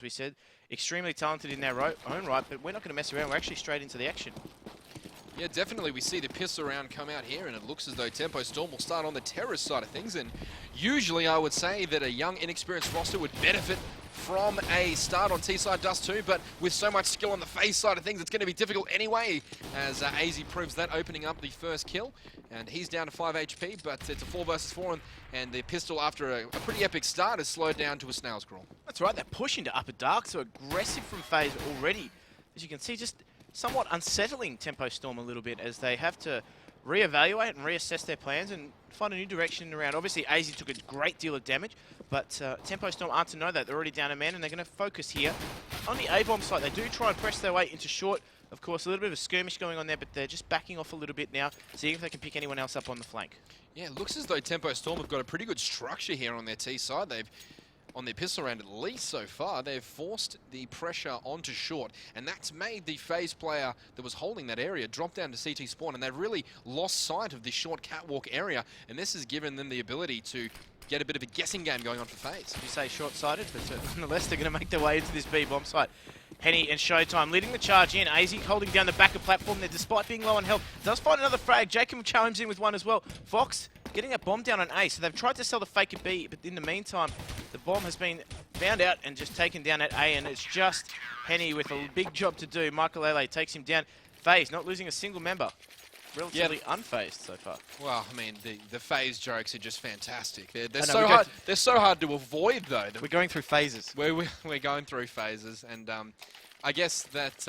we said, extremely talented in their own right, but we're not going to mess around. We're actually straight into the action. Yeah, definitely. We see the pistol round come out here, and it looks as though Tempo Storm will start on the terrorist side of things. And usually I would say that a young, inexperienced roster would benefit from a start on T-side Dust2, but with so much skill on the FaZe side of things, it's going to be difficult anyway, as AZ proves that, opening up the first kill. And he's down to 5 HP, but it's a 4 versus 4, and the pistol, after a pretty epic start, is slowed down to a snail's crawl. That's right, they're pushing to upper dark, so aggressive from FaZe already. As you can see, just somewhat unsettling Tempo Storm a little bit as they have to reevaluate and reassess their plans and find a new direction around. Obviously, AZ took a great deal of damage, but Tempo Storm aren't to know that. They're already down a man, and they're going to focus here on the A-bomb site. They do try and press their way into short. Of course, a little bit of a skirmish going on there, but they're just backing off a little bit now, seeing if they can pick anyone else up on the flank. Yeah, it looks as though Tempo Storm have got a pretty good structure here on their T side. They've, on their pistol round at least so far, they've forced the pressure onto short, and that's made the FaZe player that was holding that area drop down to CT spawn, and they've really lost sight of the short catwalk area, and this has given them the ability to get a bit of a guessing game going on for FaZe. You say short-sighted, but nonetheless, they're going to make their way into this B-bomb site. Henny and Showtime leading the charge in. AZ holding down the back of platform there despite being low on health. Does find another frag. Jacob chimes in with one as well. Fox getting a bomb down on A. So they've tried to sell the fake at B, but in the meantime, the bomb has been found out and just taken down at A, and it's just Henny with a big job to do. Michael Lele takes him down. FaZe not losing a single member. Relatively unfazed so far. Well, I mean, the FaZe jokes are just fantastic. They're so hard. They're so hard to avoid, though. We're going through phases. We're going through phases, and I guess that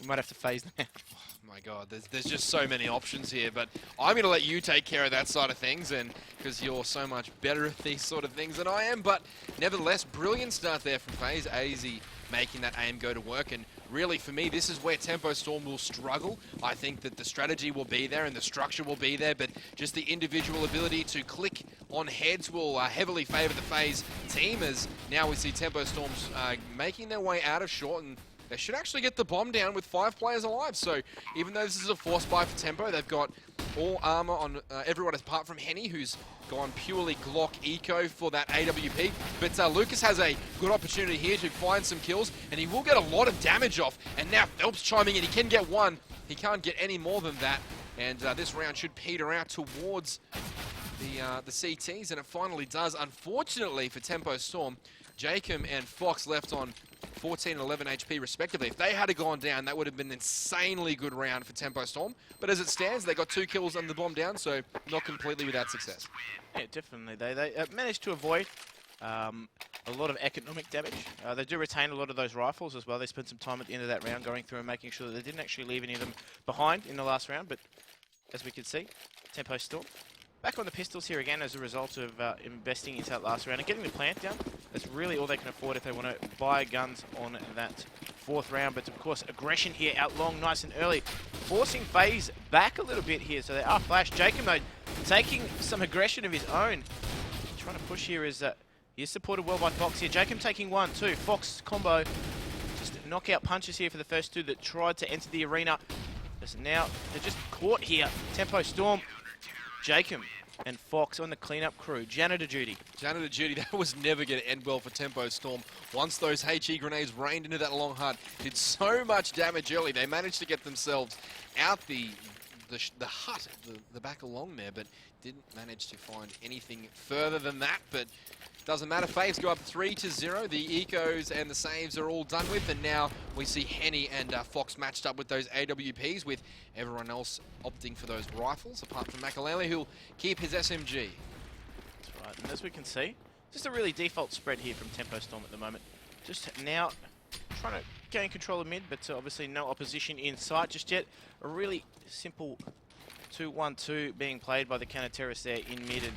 we might have to phase them out. Oh my God, there's just so many options here. But I'm going to let you take care of that side of things, and because you're so much better at these sort of things than I am. But nevertheless, brilliant start there from FaZe. AZ making that aim go to work, and really, for me, this is where Tempo Storm will struggle. I think that the strategy will be there and the structure will be there, but just the individual ability to click on heads will heavily favour the FaZe team, as now we see Tempo Storms making their way out of short, and they should actually get the bomb down with 5 players alive. So even though this is a force buy for Tempo, they've got all armor on everyone apart from Henny, who's gone purely Glock eco for that AWP. But Lucas has a good opportunity here to find some kills, and he will get a lot of damage off. And now Phelps chiming in. He can get one. He can't get any more than that. And this round should peter out towards the CTs, and it finally does. Unfortunately for Tempo Storm, Jacob and Fox left on 14 and 11 HP respectively. If they had gone down, that would have been an insanely good round for Tempo Storm. But as it stands, they got 2 kills and the bomb down, so not completely without success. Yeah, definitely. They managed to avoid a lot of economic damage. They do retain a lot of those rifles as well. They spent some time at the end of that round going through and making sure that they didn't actually leave any of them behind in the last round. But as we can see, Tempo Storm back on the pistols here again as a result of investing into that last round and getting the plant down. That's really all they can afford if they want to buy guns on that 4th round. But of course, aggression here out long, nice and early, forcing FaZe back a little bit here. So they are flashed. Jacob, though, taking some aggression of his own. Trying to push here is he is supported well by Fox here. Jacob taking 1, 2. Fox combo. Just knockout punches here for the first 2 that tried to enter the arena. Now they're just caught here. Tempo Storm. Jacob and Fox on the cleanup crew. Janitor duty. Janitor duty, that was never going to end well for Tempo Storm. Once those HE grenades rained into that long hut, did so much damage early. They managed to get themselves out the hut, the back along there, but didn't manage to find anything further than that. But doesn't matter. FaZe go up 3-0. The ecos and the saves are all done with, and now we see Henny and Fox matched up with those AWPs, with everyone else opting for those rifles, apart from Makalele, who'll keep his SMG. That's right, and as we can see, just a really default spread here from Tempo Storm at the moment. Just now trying to gain control of mid, but obviously no opposition in sight just yet. A really simple 2-1-2 being played by the counter terrorists there in mid, and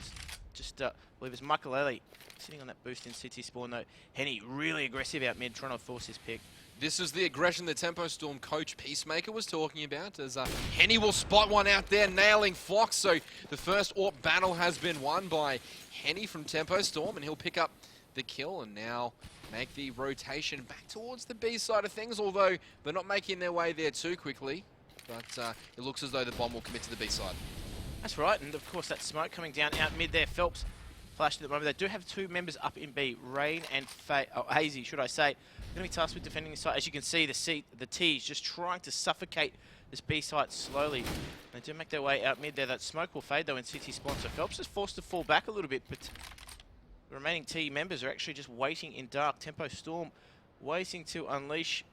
just I believe it's Makalele sitting on that boost in city spawn though. Henny really aggressive out mid, trying to force his pick. This is the aggression that Tempo Storm coach Peacemaker was talking about, as Henny will spot one out there, nailing Fox. So the first AWP battle has been won by Henny from Tempo Storm, and he'll pick up the kill and now make the rotation back towards the B side of things, although they're not making their way there too quickly. But it looks as though the bomb will commit to the B side. That's right, and of course that smoke coming down out mid there. Phelps flashed at the moment. They do have 2 members up in B, Rain and Hazy, should I say. Going to be tasked with defending this site. As you can see, the T is just trying to suffocate this B site slowly. They do make their way out mid there. That smoke will fade though in CT spawn, so Phelps is forced to fall back a little bit, but the remaining T members are actually just waiting in dark. Tempo Storm waiting to unleash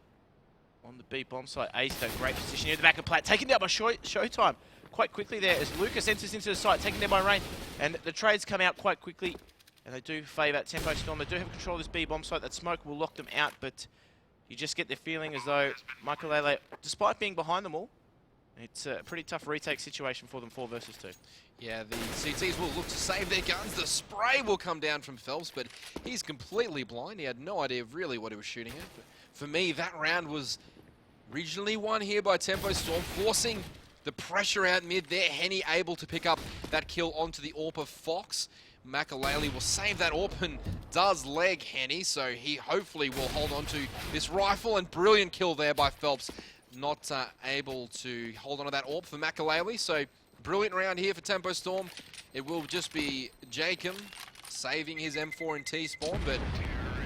on the B bomb site. Ace, though, great position near the back of Plat, taken down by Showtime quite quickly there as Lucas enters into the site, taken down by Rain, and the trades come out quite quickly, and they do favour Tempo Storm. They do have control of this B bomb site. That smoke will lock them out, but you just get the feeling as though Makalele, despite being behind them all, it's a pretty tough retake situation for them, 4 versus 2. Yeah, the CTs will look to save their guns. The spray will come down from Phelps, but he's completely blind. He had no idea of really what he was shooting at. But for me, that round was regionally won here by Tempo Storm, forcing the pressure out mid there. Henny able to pick up that kill onto the AWP of Fox. Makalele will save that AWP and does leg Henny, so he hopefully will hold on to this rifle, and brilliant kill there by Phelps. Not able to hold on to that AWP for Makalele, so brilliant round here for Tempo Storm. It will just be Jacob saving his M4 and T spawn, but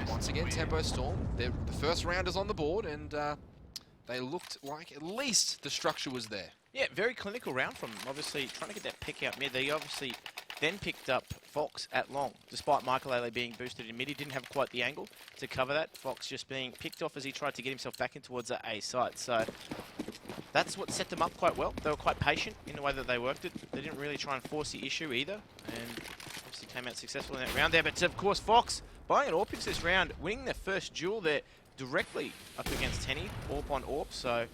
once again, Tempo Storm, the first round is on the board, and they looked like at least the structure was there. Yeah, very clinical round from them. Obviously, trying to get that pick out mid. They obviously then picked up Fox at long, despite Makalele being boosted in mid. He didn't have quite the angle to cover that. Fox just being picked off as he tried to get himself back in towards that A site. So that's what set them up quite well. They were quite patient in the way that they worked it. They didn't really try and force the issue either, and obviously came out successful in that round there. But of course, Fox buying an AWP picks this round, winning their first duel there directly up against Henny, AWP on AWP. So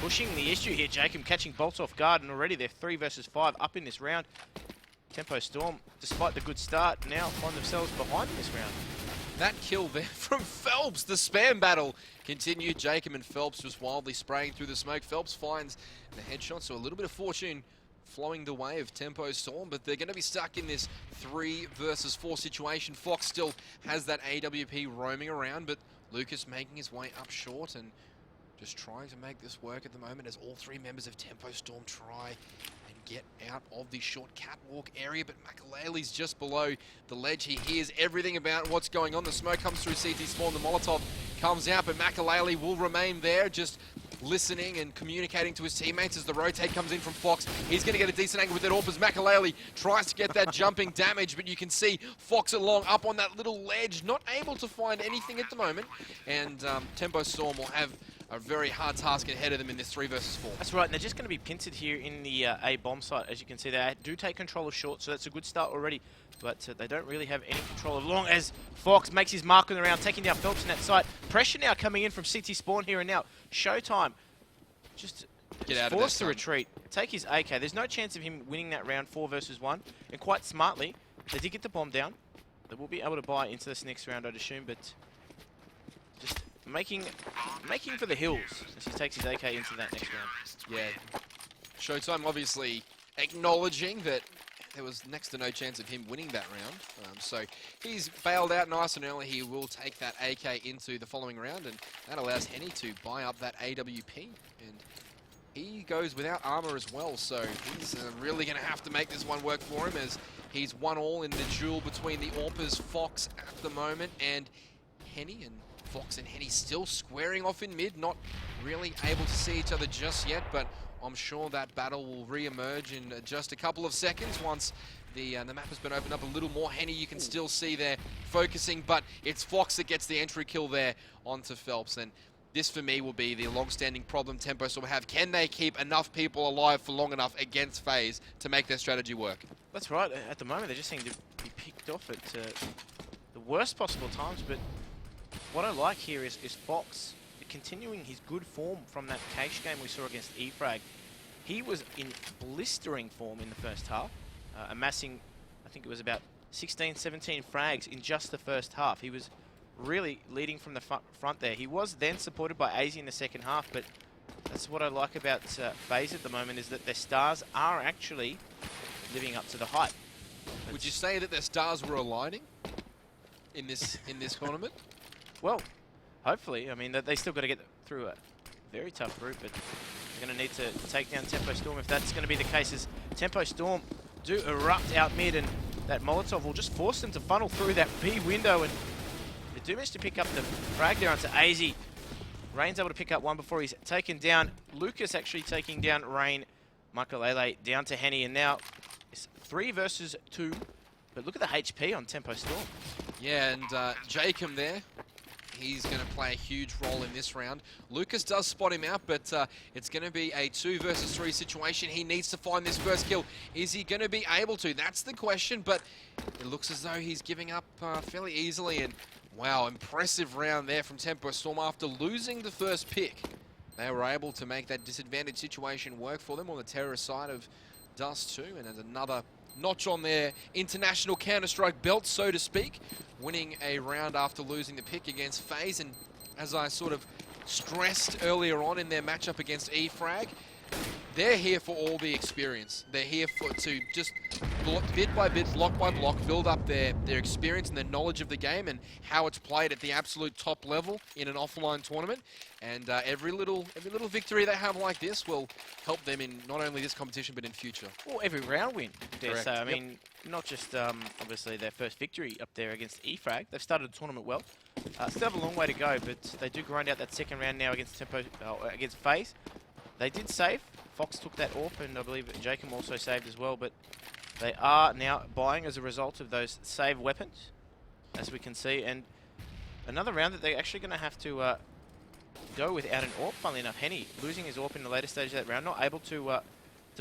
pushing the issue here, Jacob catching bolts off guard, and already they're 3 versus 5 up in this round. Tempo Storm, despite the good start, now find themselves behind in this round. That kill there from Phelps, the spam battle continued. Jacob and Phelps just wildly spraying through the smoke. Phelps finds the headshot, so a little bit of fortune flowing the way of Tempo Storm, but they're going to be stuck in this 3 versus 4 situation. Fox still has that AWP roaming around, but Lucas making his way up short and just trying to make this work at the moment as all 3 members of Tempo Storm try and get out of the short catwalk area. But Makalele's just below the ledge. He hears everything about what's going on. The smoke comes through CT spawn. The Molotov comes out, but Makalele will remain there, just listening and communicating to his teammates as the rotate comes in from Fox. He's going to get a decent angle with that AWP as Makalele tries to get that jumping damage, but you can see Fox along up on that little ledge, not able to find anything at the moment. And Tempo Storm will have a very hard task ahead of them in this 3 versus 4. That's right, and they're just going to be pincered here in the A bomb site. As you can see, they do take control of short, so that's a good start already. But they don't really have any control of long as Fox makes his mark on the round, taking down Phelps in that site. Pressure now coming in from CT spawn here and now. Showtime just forced to retreat, take his AK. There's no chance of him winning that round 4 versus 1. And quite smartly, they did get the bomb down. They will be able to buy into this next round, I'd assume, but just making for the hills as he takes his AK into that next round. Yeah, Showtime obviously acknowledging that there was next to no chance of him winning that round. So he's bailed out nice and early. He will take that AK into the following round, and that allows Henny to buy up that AWP. And he goes without armor as well, so he's really going to have to make this one work for him, as he's 1-all in the duel between the AWPers, Fox at the moment, and Henny. And Fox and Henny still squaring off in mid, not really able to see each other just yet, but I'm sure that battle will re-emerge in just a couple of seconds once the map has been opened up a little more. Henny, you can still see there focusing, but it's Fox that gets the entry kill there onto Phelps. And this, for me, will be the long-standing problem Tempo Storm have. Can they keep enough people alive for long enough against FaZe to make their strategy work? That's right. At the moment, they just seem to be picked off at the worst possible times, but what I like here is Fox continuing his good form from that cache game we saw against eFrag. He was in blistering form in the first half, amassing, I think it was about 16, 17 frags in just the first half. He was really leading from the front there. He was then supported by AZ in the second half, but that's what I like about FaZe at the moment, is that their stars are actually living up to the hype. Would you say that their stars were aligning in this tournament? Well, hopefully. I mean, they still got to get through a very tough group, but they're going to need to take down Tempo Storm if that's going to be the case, as Tempo Storm do erupt out mid, and that Molotov will just force them to funnel through that B window, and they do manage to pick up the frag there onto AZ. Rain's able to pick up one before he's taken down. Lucas actually taking down Rain. Makalele down to Henny, and now it's 3 versus 2. But look at the HP on Tempo Storm. Yeah, and Jacob there, he's going to play a huge role in this round. Lucas does spot him out, but it's going to be a 2 versus 3 situation. He needs to find this first kill. Is he going to be able to? That's the question, but it looks as though he's giving up fairly easily. And wow, impressive round there from Tempo Storm. After losing the first pick, they were able to make that disadvantaged situation work for them on the terrorist side of Dust2, and there's another notch on their international Counter-Strike belt, so to speak, winning a round after losing the pick against FaZe. And as I sort of stressed earlier on in their matchup against eFrag, they're here for all the experience. They're here to just bit by bit, block by block, build up their experience and their knowledge of the game and how it's played at the absolute top level in an offline tournament. And every little victory they have like this will help them in not only this competition but in future. Or every round win, dare Correct. say. I mean, not just obviously their first victory up there against eFrag. They've started the tournament well. Still have a long way to go, but they do grind out that second round now against against FaZe. They did save. Fox took that AWP, and I believe Jacob also saved as well, but they are now buying as a result of those save weapons, as we can see. And another round that they're actually going to have to go without an AWP, funnily enough. Henny losing his AWP in the later stage of that round, not able to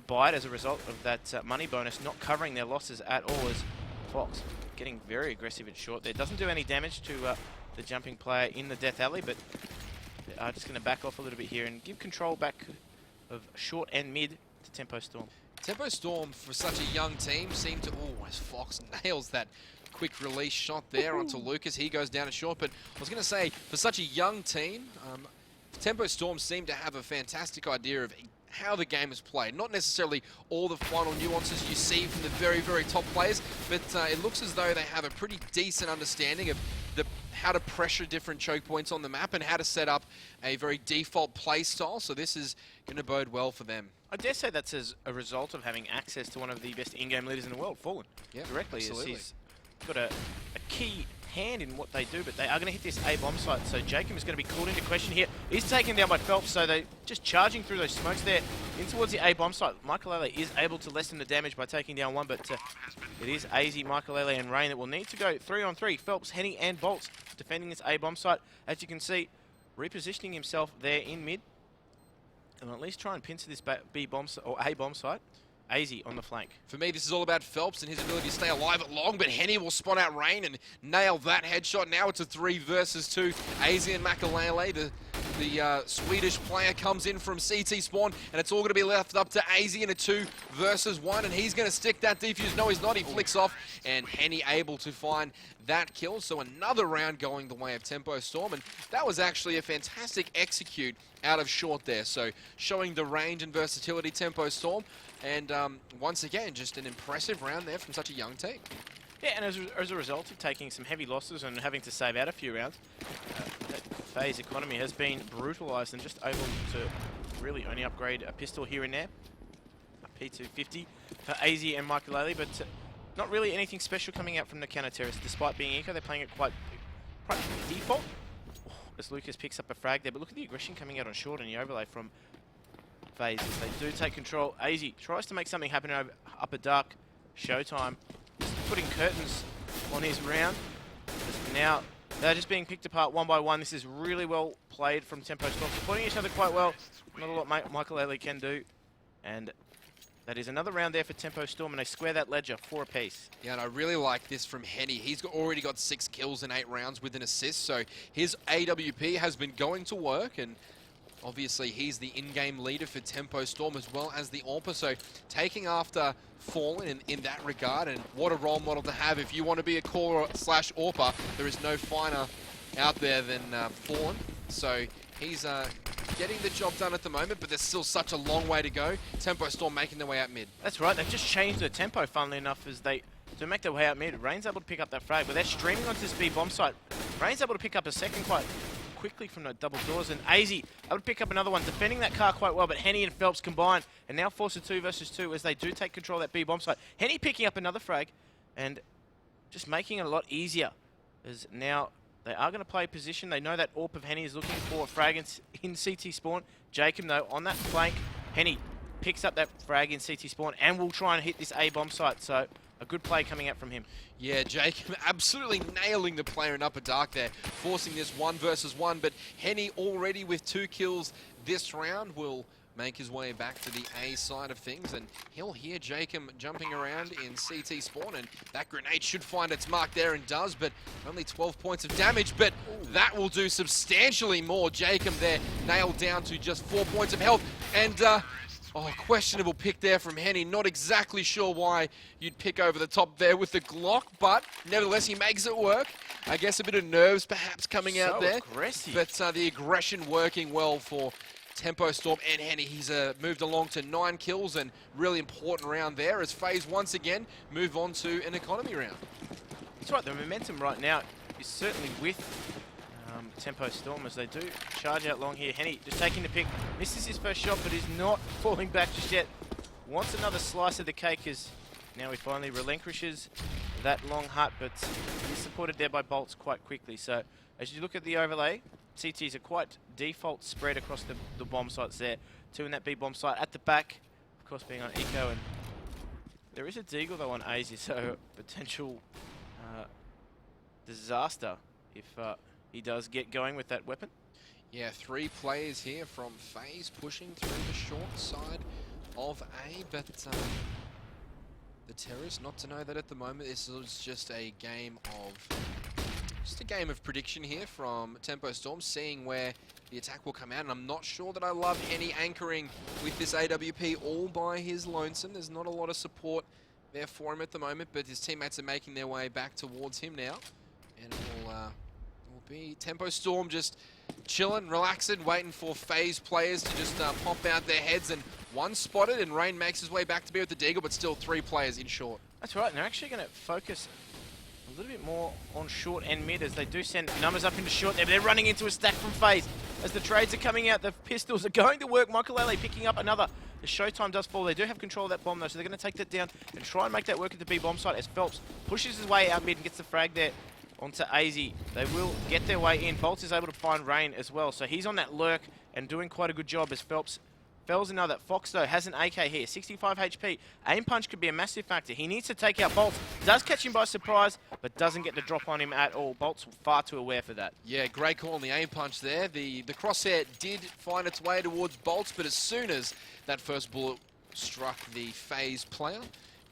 buy it as a result of that money bonus, not covering their losses at all, as Fox getting very aggressive and short there. Doesn't do any damage to the jumping player in the Death Alley, but they are just going to back off a little bit here and give control back of short and mid to Tempo Storm. Tempo Storm, for such a young team, seem to... Oh, as Fox nails that quick release shot there onto Lucas. He goes down to short, but I was going to say, for such a young team, Tempo Storm seem to have a fantastic idea of how the game is played. Not necessarily all the final nuances you see from the very, very top players, but it looks as though they have a pretty decent understanding of how to pressure different choke points on the map and how to set up a very default play style. So this is going to bode well for them. I dare say that's as a result of having access to one of the best in-game leaders in the world, Fallen. Yep, directly. absolutely. He's got a key hand in what they do, but they are going to hit this A bomb site. So Jacob is going to be called into question here. He's taken down by Phelps, so they're just charging through those smokes there in towards the A bomb site. Makalele is able to lessen the damage by taking down one, but it is AZ, Makalele, and Rain that will need to go 3-on-3. Phelps, Henny, and Bolts defending this A bomb site. As you can see, repositioning himself there in mid, and at least try and pincer this B bomb or A bomb site. AZ on the flank. For me, this is all about Phelps and his ability to stay alive at long, but Henny will spot out Rain and nail that headshot. Now it's a 3 versus 2. AZ and Makalele, the Swedish player, comes in from CT spawn, and it's all going to be left up to AZ in a 2 versus 1, and he's going to stick that defuse. No, he's not. He flicks off, and Henny able to find that kill. So another round going the way of Tempo Storm, and that was actually a fantastic execute out of short there. So showing the range and versatility Tempo Storm, and once again, just an impressive round there from such a young team. Yeah, and as a result of taking some heavy losses and having to save out a few rounds, that FaZe economy has been brutalised and just able to really only upgrade a pistol here and there. A P250 for AZ and Makalele, but not really anything special coming out from the counter-terrorists. Despite being eco, they're playing it quite default. As Lucas picks up a frag there, but look at the aggression coming out on short and the overlay from FaZe. They do take control. AZ tries to make something happen over upper dark. Showtime just putting curtains on his round. Now they're just being picked apart one by one. This is really well played from Tempo Storm, supporting each other quite well. Not a lot Makalele can do, and that is another round there for Tempo Storm, and they square that ledger 4 apiece. Yeah, and I really like this from Henny. He's already got 6 kills in 8 rounds with an assist, so his AWP has been going to work, and obviously he's the in-game leader for Tempo Storm as well as the AWPer, so taking after Fallen in that regard, and what a role model to have. If you want to be a core / AWPer, there is no finer out there than Fallen, so he's getting the job done at the moment, but there's still such a long way to go. Tempo Storm making their way out mid. That's right, they've just changed the tempo, funnily enough, as they to make their way out mid. Rain's able to pick up that frag, but they're streaming onto this B bomb site. Rain's able to pick up a second quite quickly from the double doors, and AZ able to pick up another one, defending that car quite well, but Henny and Phelps combined, and now force a 2 versus 2 as they do take control of that B bomb site. Henny picking up another frag, and just making it a lot easier, as now they are going to play position. They know that AWP of Henny is looking for a frag in CT spawn. Jacob, though, on that flank, Henny picks up that frag in CT spawn and will try and hit this A bomb site. So a good play coming out from him. Yeah, Jacob absolutely nailing the player in Upper Dark there, forcing this 1 versus 1. But Henny already with 2 kills this round will make his way back to the A side of things, and he'll hear Jacob jumping around in CT spawn, and that grenade should find its mark there and does, but only 12 points of damage, but that will do substantially more. Jacob there nailed down to just 4 points of health, and questionable pick there from Henny. Not exactly sure why you'd pick over the top there with the Glock, but nevertheless he makes it work. I guess a bit of nerves perhaps coming out there, aggressive. But the aggression working well for Tempo Storm and Henny. He's moved along to 9 kills, and really important round there as FaZe once again move on to an economy round. That's right, the momentum right now is certainly with Tempo Storm as they do charge out long here. Henny just taking the pick, misses his first shot, but is not falling back just yet. Wants another slice of the cake as now he finally relinquishes that long hut, but he's supported there by bolts quite quickly. So as you look at the overlay, CTs are quite default spread across the bomb sites there. 2 in that B bomb site at the back, of course being on Eco, and there is a Deagle though on AZ, so potential disaster if he does get going with that weapon. Yeah, 3 players here from FaZe pushing through the short side of A, but the Terrorists not to know that at the moment this is just a game of prediction here from Tempo Storm, seeing where the attack will come out, and I'm not sure that I love Henny anchoring with this AWP all by his lonesome. There's not a lot of support there for him at the moment, but his teammates are making their way back towards him now, and it will be Tempo Storm just chilling, relaxing, waiting for FaZe players to just pop out their heads, and 1 spotted, and Rain makes his way back to be with the Deagle, but still 3 players in short. That's right, and they're actually going to focus a little bit more on short and mid as they do send numbers up into short there. They're running into a stack from FaZe. As the trades are coming out, the pistols are going to work. Michael picking up another. The Showtime does fall. They do have control of that bomb though, so they're going to take that down and try and make that work at the B bomb site as Phelps pushes his way out mid and gets the frag there onto AZ. They will get their way in. Bolts is able to find Rain as well, so he's on that lurk and doing quite a good job as Phelps fells another. Fox, though, has an AK here. 65 HP. Aim punch could be a massive factor. He needs to take out Bolts. Does catch him by surprise, but doesn't get the drop on him at all. Bolts far too aware for that. Yeah, great call on the aim punch there. The crosshair did find its way towards Bolts, but as soon as that first bullet struck the FaZe player,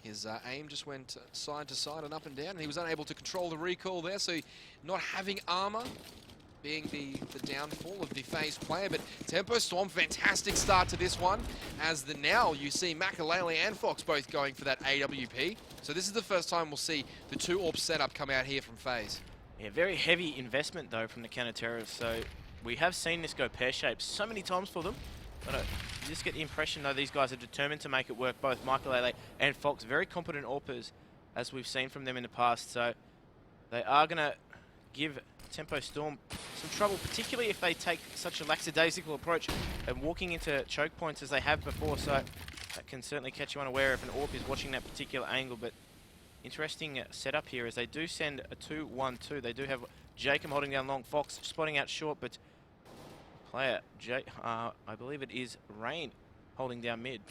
his aim just went side to side and up and down, and he was unable to control the recoil there, so not having armor being the downfall of the FaZe player. But Tempo Storm, fantastic start to this one, as now you see Makalele and Fox both going for that AWP. So this is the first time we'll see the 2 AWP setup come out here from FaZe. Yeah, very heavy investment though from the counter-terrorists, so we have seen this go pear-shaped so many times for them. But you just get the impression though these guys are determined to make it work, both Makalele and Fox, very competent AWPers as we've seen from them in the past, so they are going to give Tempo Storm some trouble, particularly if they take such a lackadaisical approach and walking into choke points as they have before, so that can certainly catch you unaware if an AWP is watching that particular angle. But interesting setup here as they do send a 2-1-2. They do have Jacob holding down long, Fox spotting out short, but player, I believe it is Rain holding down mid.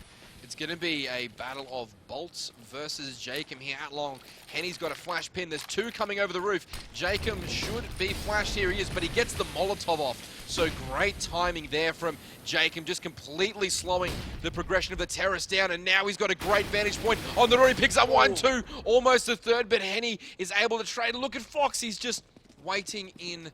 It's going to be a battle of Bolts versus Jacob here at long. Henny's got a flash pin. There's 2 coming over the roof. Jacob should be flashed. Here he is, but he gets the Molotov off. So great timing there from Jacob, just completely slowing the progression of the terrorists down. And now he's got a great vantage point on the door. He picks up 1, 2, almost a third, but Henny is able to trade. Look at Fox. He's just waiting in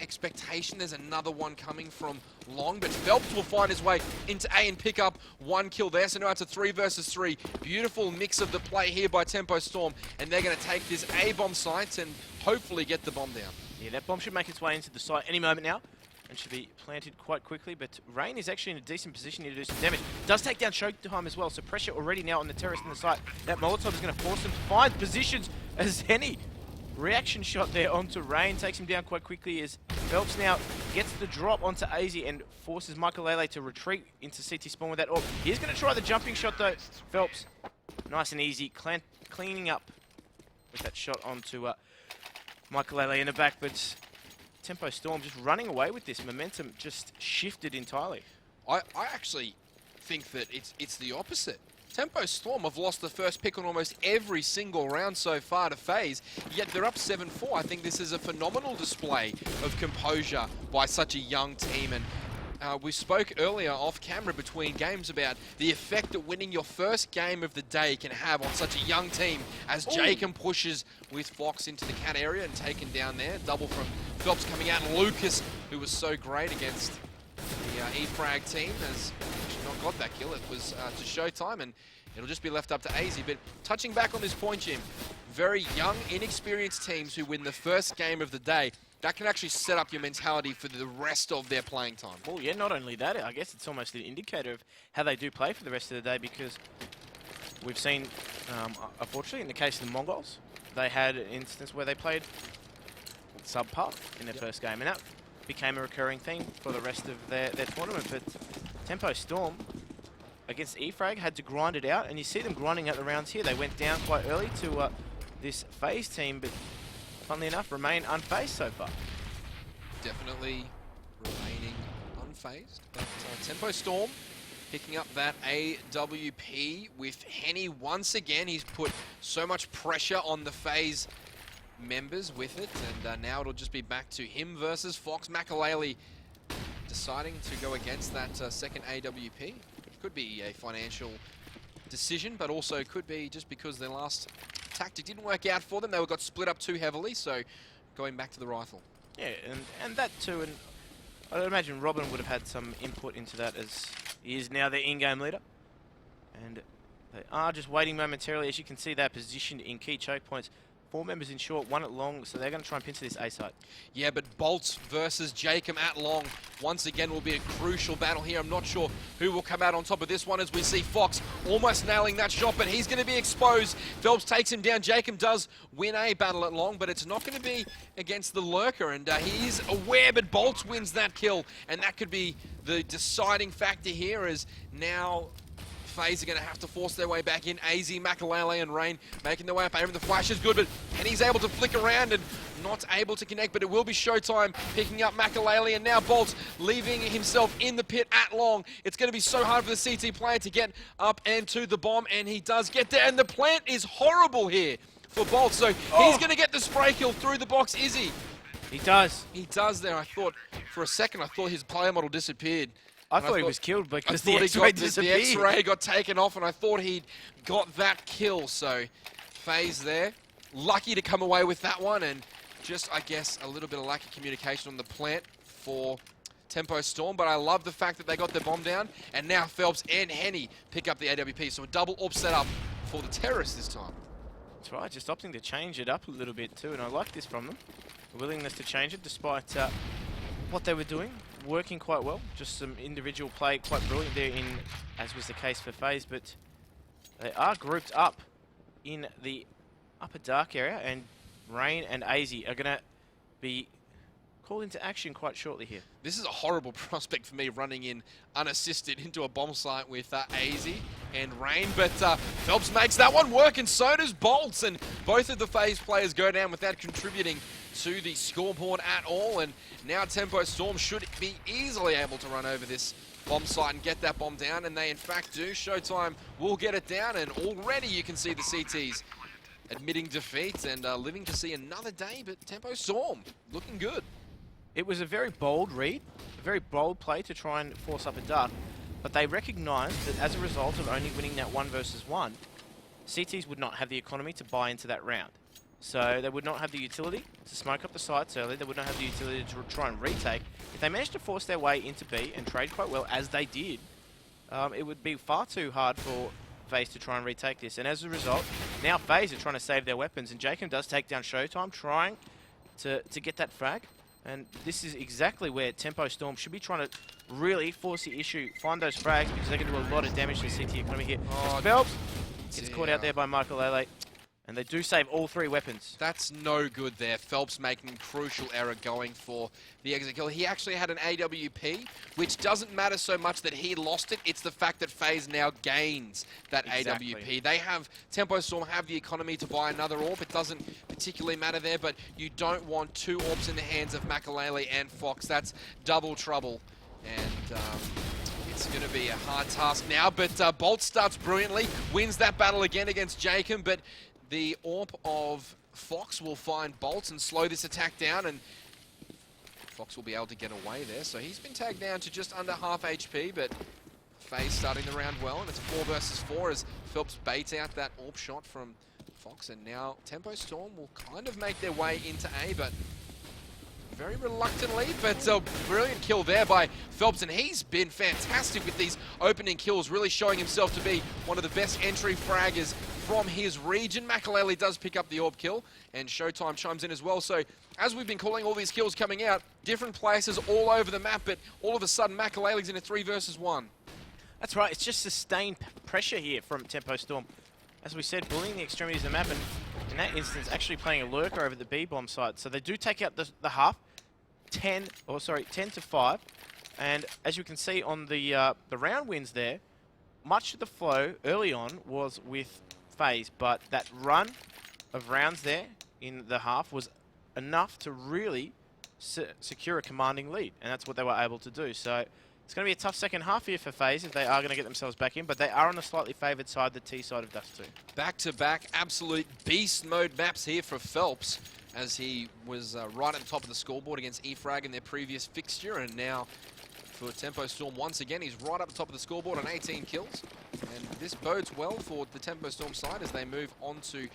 expectation. There's another one coming from long, but Phelps will find his way into A and pick up 1 kill there. So now it's a 3 versus 3. Beautiful mix of the play here by Tempo Storm, and they're going to take this A bomb site and hopefully get the bomb down. Yeah, that bomb should make its way into the site any moment now and should be planted quite quickly, but Rain is actually in a decent position here to do some damage. Does take down Showtime as well, so pressure already now on the terrorist in the site. That Molotov is going to force them to find positions as Henny reaction shot there onto Rain, takes him down quite quickly as Phelps now gets the drop onto AZ and forces Makalele to retreat into CT spawn with that AWP. He's going to try the jumping shot though, Phelps. Nice and easy, cleaning up with that shot onto Michael Lele in the back, but Tempo Storm just running away with this. Momentum just shifted entirely. I actually think that it's the opposite. Tempo Storm have lost the first pick on almost every single round so far to FaZe, yet they're up 7-4. I think this is a phenomenal display of composure by such a young team. And we spoke earlier off camera between games about the effect that winning your first game of the day can have on such a young team, as Jacob pushes with Fox into the cat area and taken down there. Double from Phelps coming out, and Lucas, who was so great against the E-Frag team, has actually not got that kill. It was to Showtime, and it'll just be left up to AZ. But touching back on this point, Jim, very young, inexperienced teams who win the first game of the day, that can actually set up your mentality for the rest of their playing time. Well, yeah, not only that, I guess it's almost an indicator of how they do play for the rest of the day, because we've seen, unfortunately, in the case of the Mongols, they had an instance where they played subpar in their first game, and that became a recurring theme for the rest of their tournament. But Tempo Storm against E-Frag had to grind it out, and you see them grinding out the rounds here. They went down quite early to this FaZe team, but funnily enough, remain unfazed so far. Definitely remaining unfazed. But Tempo Storm picking up that AWP with Henny once again. He's put so much pressure on the FaZe members with it, and now it'll just be back to him versus Fox. Makalele deciding to go against that second AWP. Could be a financial decision, but also could be just because their last tactic didn't work out for them. They got split up too heavily, so going back to the rifle. Yeah, and that too, and I'd imagine Robin would have had some input into that, as he is now their in-game leader. And they are just waiting momentarily. As you can see, they're positioned in key choke points. 4 members in short, 1 at long, so they're going to try and pinch this A site. Yeah, but Bolts versus Jacob at long once again will be a crucial battle here. I'm not sure who will come out on top of this one, as we see Fox almost nailing that shot, but he's going to be exposed. Phelps takes him down. Jacob does win a battle at long, but it's not going to be against the lurker, and he is aware, but Bolts wins that kill, and that could be the deciding factor here, as now FaZe are going to have to force their way back in. AZ, Makalele, and Rain making their way up. Aaron, the flash is good, but Henny's able to flick around and not able to connect, but it will be Showtime picking up Makalele, and now Bolt leaving himself in the pit at long. It's going to be so hard for the CT player to get up and to the bomb, and he does get there, and the plant is horrible here for Bolt, so he's going to get the spray kill through the box, is he? He does. He does there. I thought, for a second, I thought his player model disappeared. I thought he was killed because the X-ray disappeared. The X-ray got taken off, and I thought he'd got that kill. So FaZe there, lucky to come away with that one, and just, I guess, a little bit of lack of communication on the plant for Tempo Storm. But I love the fact that they got their bomb down, and now Phelps and Henny pick up the AWP. So a double up setup for the terrorists this time. That's right, just opting to change it up a little bit too, and I like this from them. The willingness to change it despite what they were doing. Working quite well, just some individual play quite brilliant there, in as was the case for FaZe, but they are grouped up in the upper dark area, and Rain and AZ are going to be called into action quite shortly here. This is a horrible prospect for me, running in unassisted into a bomb site with AZ and Rain, but Phelps makes that one work, and so does Bolts, and both of the FaZe players go down without contributing to the scoreboard at all, and now Tempo Storm should be easily able to run over this bomb site and get that bomb down, and they in fact do. Showtime will get it down, and already you can see the CTs admitting defeat and living to see another day, but Tempo Storm looking good. It was a very bold read, a very bold play to try and force up a dark, but they recognised that as a result of only winning that 1 versus 1, CTs would not have the economy to buy into that round. So they would not have the utility to smoke up the sites early. They would not have the utility to try and retake. If they managed to force their way into B and trade quite well, as they did, it would be far too hard for FaZe to try and retake this. And as a result, now FaZe are trying to save their weapons, and Jacob does take down Showtime, trying to get that frag. And this is exactly where Tempo Storm should be trying to really force the issue, find those frags, because they can do a lot of damage to the CT economy here. Oh, Phelps gets caught out there by Michael Lele. And they do save all 3 weapons. That's no good there. Phelps making a crucial error going for the exit kill. He actually had an AWP, which doesn't matter so much that he lost it. It's the fact that FaZe now gains that AWP. They have, Tempo Storm have the economy to buy another AWP. It doesn't particularly matter there, but you don't want 2 AWPs in the hands of Makalele and Fox. That's double trouble. And it's going to be a hard task now, but Bolt starts brilliantly, wins that battle again against Jacob, but the AWP of Fox will find Bolt and slow this attack down, and Fox will be able to get away there. So he's been tagged down to just under half HP, but FaZe starting the round well, and it's 4 versus 4 as Phelps baits out that AWP shot from Fox, and now Tempo Storm will kind of make their way into A, but very reluctantly, but a brilliant kill there by Phelps, and he's been fantastic with these opening kills, really showing himself to be one of the best entry fraggers from his region. Makalele does pick up the AWP kill, and Showtime chimes in as well. So, as we've been calling all these kills coming out, different places all over the map, but all of a sudden Makalele's in a 3 versus 1. That's right, it's just sustained pressure here from Tempo Storm. As we said, bullying the extremities of the map, and in that instance, actually playing a lurker over the B-bomb site. So they do take out the half, 10 to 5. And as you can see on the round wins there, much of the flow early on was with FaZe, but that run of rounds there in the half was enough to really secure a commanding lead, and that's what they were able to do. So it's going to be a tough second half here for FaZe if they are going to get themselves back in, but they are on the slightly favoured side, the T side of Dust2. Back-to-back absolute beast mode maps here for Phelps, as he was right at the top of the scoreboard against eFrag in their previous fixture, and now for Tempo Storm once again, he's right up the top of the scoreboard on 18 kills. And this bodes well for the Tempo Storm side as they move on to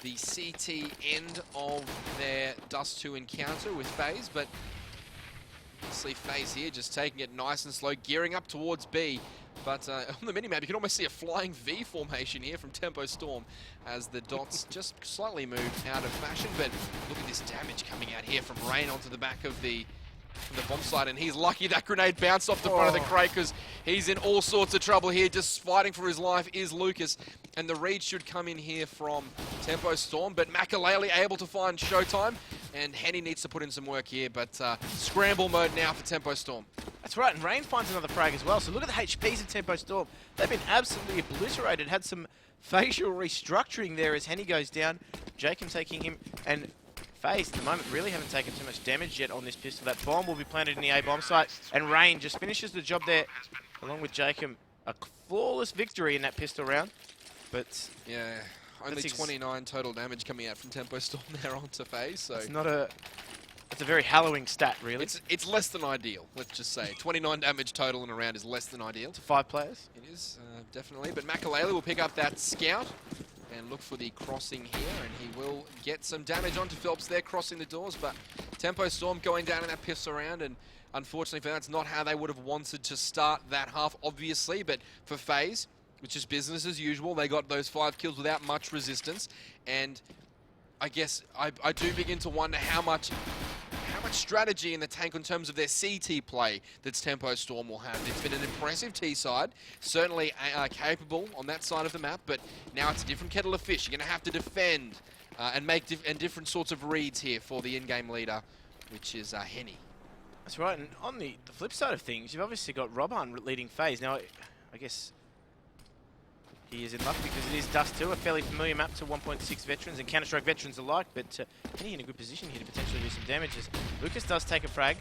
the CT end of their Dust2 encounter with FaZe, but obviously FaZe here just taking it nice and slow, gearing up towards B. But on the minimap, you can almost see a flying V formation here from Tempo Storm as the dots just slightly moved out of fashion. But look at this damage coming out here from Rain onto the back of the bomb site, and he's lucky that grenade bounced off the front of the crate because he's in all sorts of trouble here. Just fighting for his life is Lucas, and the read should come in here from Tempo Storm, but Makalele able to find Showtime, and Henny needs to put in some work here, but scramble mode now for Tempo Storm. That's right, and Rain finds another frag as well. So look at the HPs of Tempo Storm. They've been absolutely obliterated. Had some facial restructuring there as Henny goes down. Jacob taking him, and FaZe at the moment really haven't taken too much damage yet on this pistol. That bomb will be planted in the A bomb site, and Rain just finishes the job there along with Jacob. A flawless victory in that pistol round. But yeah, only 29 total damage coming out from Tempo Storm there onto FaZe. So it's not a. It's a very hallowing stat, really. It's less than ideal, let's just say. 29 damage total in a round is less than ideal. To 5 players? It is, definitely. But Makalele will pick up that scout and look for the crossing here, and he will get some damage onto Phelps there, crossing the doors, but Tempo Storm going down in that pistol round, and unfortunately for that's not how they would have wanted to start that half, obviously, but for FaZe, which is business as usual, they got those 5 kills without much resistance, and I guess I do begin to wonder how much strategy in the tank in terms of their CT play that Tempo Storm will have. It's been an impressive T side, certainly capable on that side of the map, but now it's a different kettle of fish. You're going to have to defend and make different sorts of reads here for the in-game leader, which is Henny. That's right, and on the flip side of things, you've obviously got Robban leading FaZe. Now, I guess he is in luck because it is Dust2, a fairly familiar map to 1.6 veterans and Counter-Strike veterans alike, but Henny in a good position here to potentially do some damage as Lucas does take a frag,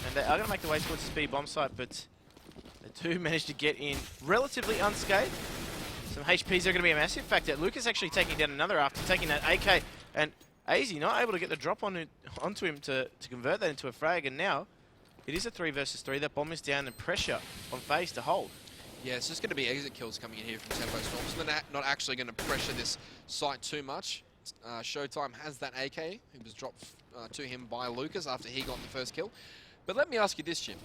and they are going to make their way towards the speed bomb site, but they do manage to get in relatively unscathed. Some HPs are going to be a massive factor. Lucas actually taking down another after taking that AK, and AZ not able to get the drop onto him to convert that into a frag, and now it is a 3 versus 3. That bomb is down and pressure on FaZe to hold. Yeah, it's just going to be exit kills coming in here from Tempo Storm, so they're not actually going to pressure this site too much. Showtime has that AK. It was dropped to him by Lucas after he got the first kill. But let me ask you this, Jim.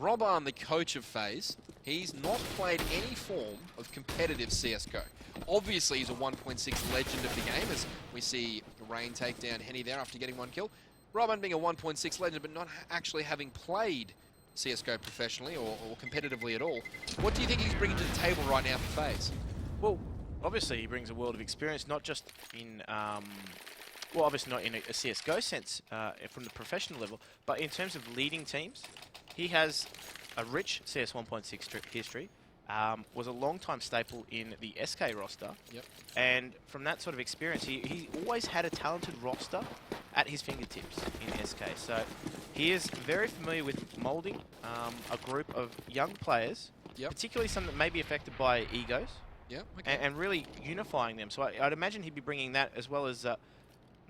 Robban, the coach of FaZe, he's not played any form of competitive CSGO. Obviously, he's a 1.6 legend of the game, as we see Rain take down Henny there after getting 1 kill. Robban being a 1.6 legend, but not actually having played CSGO professionally or competitively at all. What do you think he's bringing to the table right now for FaZe? Well, obviously he brings a world of experience, not just in, well, obviously not in a CSGO sense from the professional level, but in terms of leading teams. He has a rich CS 1.6 history, was a long-time staple in the SK roster, and from that sort of experience, he always had a talented roster at his fingertips in SK. So he is very familiar with moulding a group of young players, particularly some that may be affected by egos, and really unifying them. So I'd imagine he'd be bringing that as well as, at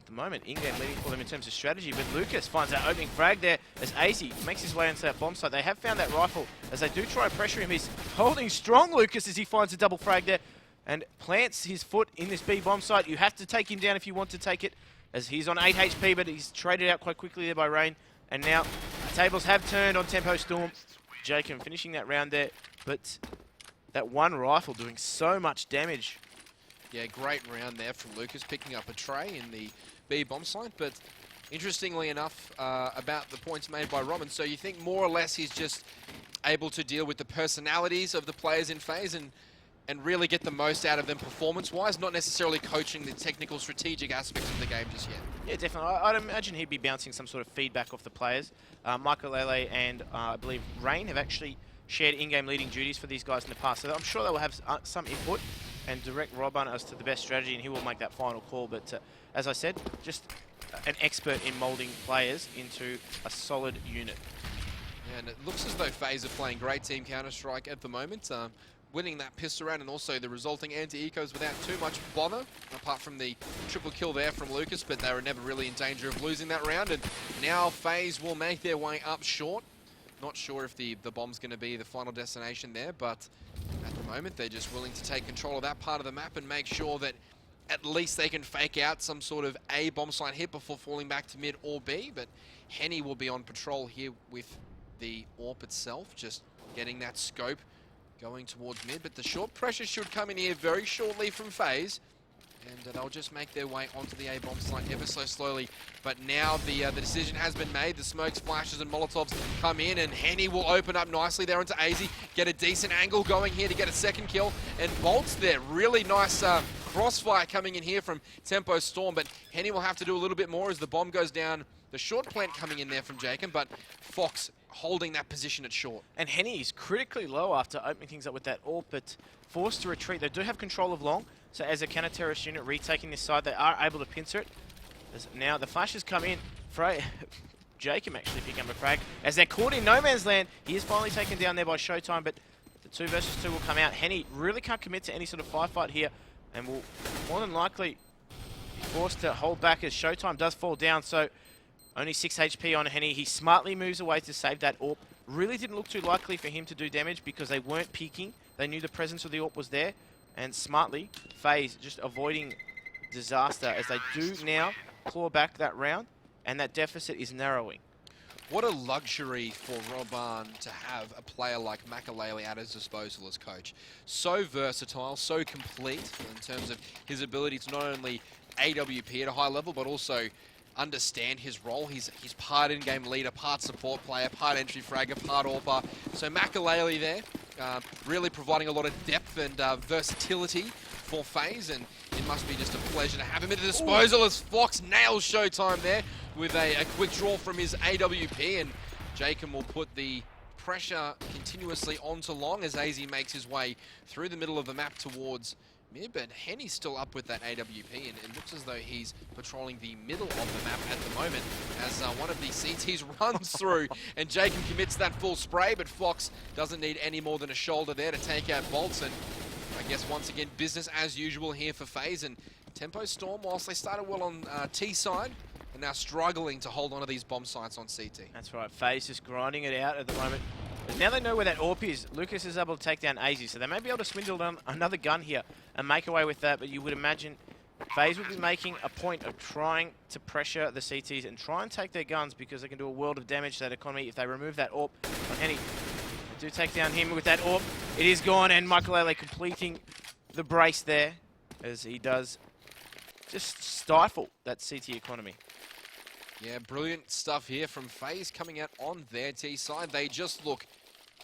the moment, in-game leading for them in terms of strategy. But Lucas finds that opening frag there as AZ makes his way into that bomb site. They have found that rifle as they do try and pressure him. He's holding strong, Lucas, as he finds a double frag there and plants his foot in this B bomb site. You have to take him down if you want to take it, as he's on 8 HP, but he's traded out quite quickly there by Rain. And now the tables have turned on Tempo Storm. Jacob finishing that round there, but that one rifle doing so much damage. Yeah, great round there from Lucas, picking up a tray in the B bomb site. But interestingly enough, about the points made by Robin, so you think more or less he's just able to deal with the personalities of the players in FaZe and really get the most out of them performance-wise, not necessarily coaching the technical, strategic aspects of the game just yet. Yeah, definitely. I'd imagine he'd be bouncing some sort of feedback off the players. Michael Lele and I believe Rain have actually shared in-game leading duties for these guys in the past, so I'm sure they will have some input and direct Robin as to the best strategy, and he will make that final call. But as I said, just an expert in moulding players into a solid unit. Yeah, and it looks as though FaZe are playing great team Counter-Strike at the moment. Winning that pistol round and also the resulting anti-ecos without too much bother, apart from the triple kill there from Lucas, but they were never really in danger of losing that round. And now FaZe will make their way up short. Not sure if the bomb's going to be the final destination there, but at the moment they're just willing to take control of that part of the map and make sure that at least they can fake out some sort of A bomb site hit before falling back to mid or B. But Henny will be on patrol here with the AWP itself, just getting that scope going towards mid. But the short pressure should come in here very shortly from FaZe, and they'll just make their way onto the A bomb site ever so slowly. But now the decision has been made. The smokes, flashes, and molotovs come in, and Henny will open up nicely there into AZ, get a decent angle going here to get a second kill, and Bolt's there. Really nice crossfire coming in here from Tempo Storm, but Henny will have to do a little bit more as the bomb goes down. The short plant coming in there from Jacob, but Fox holding that position at short. And Henny is critically low after opening things up with that AWP, but forced to retreat. They do have control of long, so as a counter-terrorist unit retaking this side, they are able to pincer it. As now the flashes come in. Jacob actually picking up a frag. As they're caught in no man's land, he is finally taken down there by Showtime, but the 2 versus 2 will come out. Henny really can't commit to any sort of firefight here, and will more than likely be forced to hold back as Showtime does fall down. So only 6 HP on Henny. He smartly moves away to save that AWP. Really didn't look too likely for him to do damage because they weren't peeking. They knew the presence of the AWP was there. And smartly, FaZe just avoiding disaster as they do now claw back that round. And that deficit is narrowing. What a luxury for Robin to have a player like Makalele at his disposal as coach. So versatile, so complete in terms of his ability to not only AWP at a high level, but also understand his role. He's part in-game leader, part support player, part entry fragger, part AWPer. So Makalele there, really providing a lot of depth and versatility for FaZe, and it must be just a pleasure to have him at the disposal as Fox nails Showtime there with a quick draw from his AWP, and Jacob will put the pressure continuously onto long as AZ makes his way through the middle of the map towards mid, but Henny's still up with that AWP, and it looks as though he's patrolling the middle of the map at the moment as one of the CTs runs through, and Jacob commits that full spray, but Fox doesn't need any more than a shoulder there to take out Bolts, and I guess once again business as usual here for FaZe. And Tempo Storm, whilst they started well on T side, are now struggling to hold on to these bomb sites on CT. That's right, FaZe just grinding it out at the moment. But now they know where that AWP is. Lucas is able to take down AZ, so they may be able to swindle down another gun here and make away with that, but you would imagine FaZe would be making a point of trying to pressure the CTs and try and take their guns because they can do a world of damage to that economy if they remove that AWP on Henny. They do take down him with that AWP. It is gone, and Makalele completing the brace there as he does just stifle that CT economy. Yeah, brilliant stuff here from FaZe coming out on their T side. They just look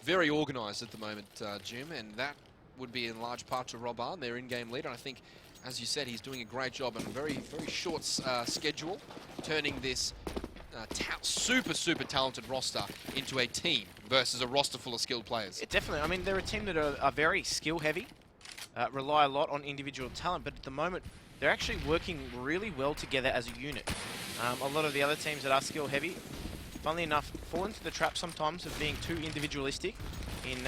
very organised at the moment, Jim, and that would be in large part to Robban, their in-game leader. And I think, as you said, he's doing a great job on a very short schedule, turning this super talented roster into a team versus a roster full of skilled players. Yeah, definitely. I mean, they're a team that are very skill-heavy, rely a lot on individual talent, but at the moment, they're actually working really well together as a unit. A lot of the other teams that are skill-heavy, funnily enough, fall into the trap sometimes of being too individualistic in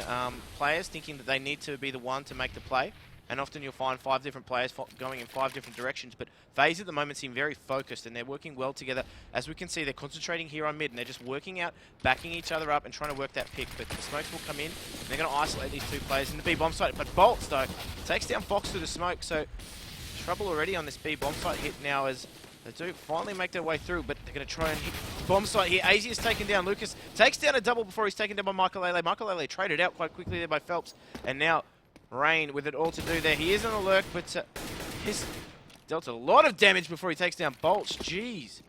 players, thinking that they need to be the one to make the play. And often you'll find 5 different players going in 5 different directions. But FaZe at the moment seem very focused, and they're working well together. As we can see, they're concentrating here on mid, and they're just working out, backing each other up, and trying to work that pick. But the smokes will come in, and they're going to isolate these 2 players in the B bomb site. But Bolts, though, takes down Fox through the smoke. So trouble already on this B bomb site hit now as they do finally make their way through. But they're going to try and hit bomb site here. AZ is taken down. Lucas takes down a double before he's taken down by Michael Lele. Michael Lele traded out quite quickly there by Phelps. And now Rain with it all to do there. He is on the lurk, but he's dealt a lot of damage before he takes down Bolts. Jeez.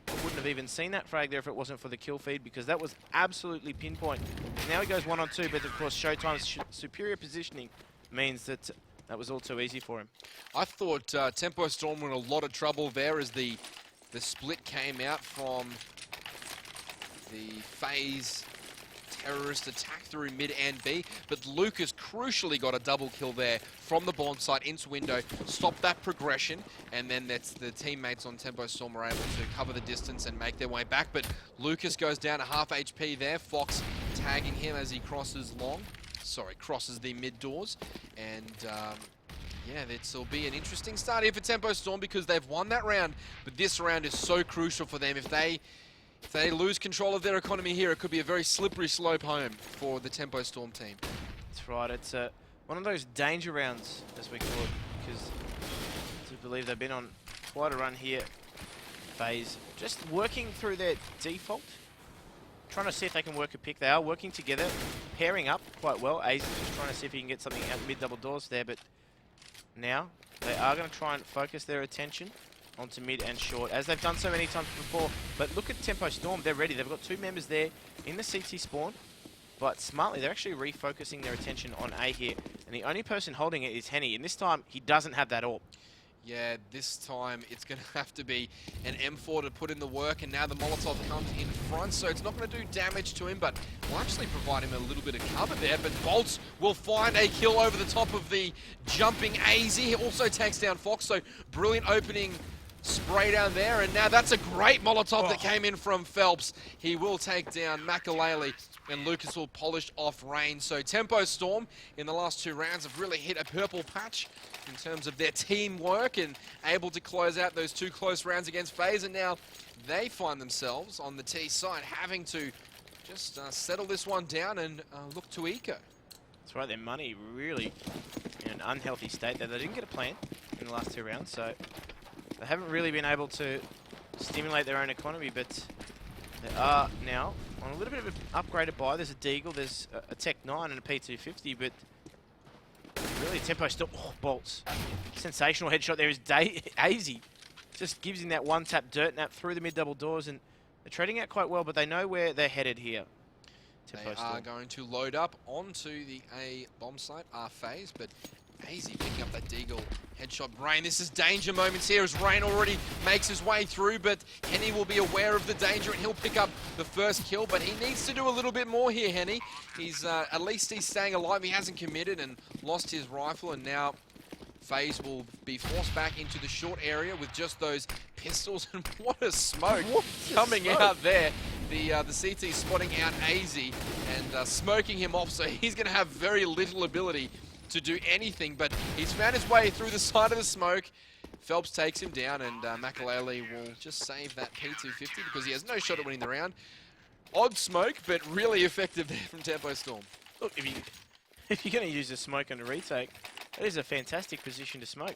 I wouldn't have even seen that frag there if it wasn't for the kill feed, because that was absolutely pinpoint. Now he goes 1-on-2, but of course Showtime's superior positioning means that that was all too easy for him. I thought Tempo Storm were in a lot of trouble there as the split came out from the FaZe terrorist attack through mid and B, but Lucas crucially got a double kill there from the bomb site into window, stopped that progression, and then that's the teammates on Tempo Storm were able to cover the distance and make their way back. But Lucas goes down to half HP there. Fox tagging him as he crosses the mid doors, and yeah, this will be an interesting start here for Tempo Storm because they've won that round, but this round is so crucial for them. If they lose control of their economy here, it could be a very slippery slope home for the Tempo Storm team. That's right. It's one of those danger rounds, as we call it, because I do believe they've been on quite a run here. FaZe just working through their default, trying to see if they can work a pick. They are working together, pairing up quite well. AZE is just trying to see if he can get something out mid double doors there, but now they are going to try and focus their attention onto mid and short, as they've done so many times before. But look at Tempo Storm, they're ready. They've got 2 members there in the CT spawn, but smartly, they're actually refocusing their attention on A here. And the only person holding it is Henny, and this time, he doesn't have that AWP. Yeah, this time it's going to have to be an M4 to put in the work, and now the Molotov comes in front, so it's not going to do damage to him, but will actually provide him a little bit of cover there. But Bolts will find a kill over the top of the jumping AZ. He also takes down Fox, so brilliant opening spray down there, and now that's a great Molotov that came in from Phelps. He will take down Makalele, and Lucas will polish off Rain. So Tempo Storm in the last 2 rounds have really hit a purple patch in terms of their teamwork and able to close out those 2 close rounds against FaZe, and now they find themselves on the T side having to just settle this one down and look to eco. That's right, their money really in an unhealthy state there. They didn't get a plan in the last 2 rounds, so they haven't really been able to stimulate their own economy, but they are now on a little bit of an upgraded buy. There's a Deagle, there's a Tech 9 and a P250, but really Tempo still, Bolts. Sensational headshot there is AZ. Just gives him that one-tap dirt nap through the mid-double doors, and they're trading out quite well, but they know where they're headed here. They are going to load up onto the A bomb site, FaZe, but AZ picking up that Deagle headshot. Rain, this is danger moments here as Rain already makes his way through, but Henny will be aware of the danger and he'll pick up the first kill, but he needs to do a little bit more here, Henny. He's, at least he's staying alive. He hasn't committed and lost his rifle, and now FaZe will be forced back into the short area with just those pistols, and what a smoke coming out there. The CT spotting out AZ and smoking him off, so he's going to have very little ability to do anything, but he's found his way through the side of the smoke. Phelps takes him down, and Makalele will just save that P250 because he has no shot at winning the round. Odd smoke, but really effective there from Tempo Storm. Look, if you're going to use a smoke on a retake, that is a fantastic position to smoke.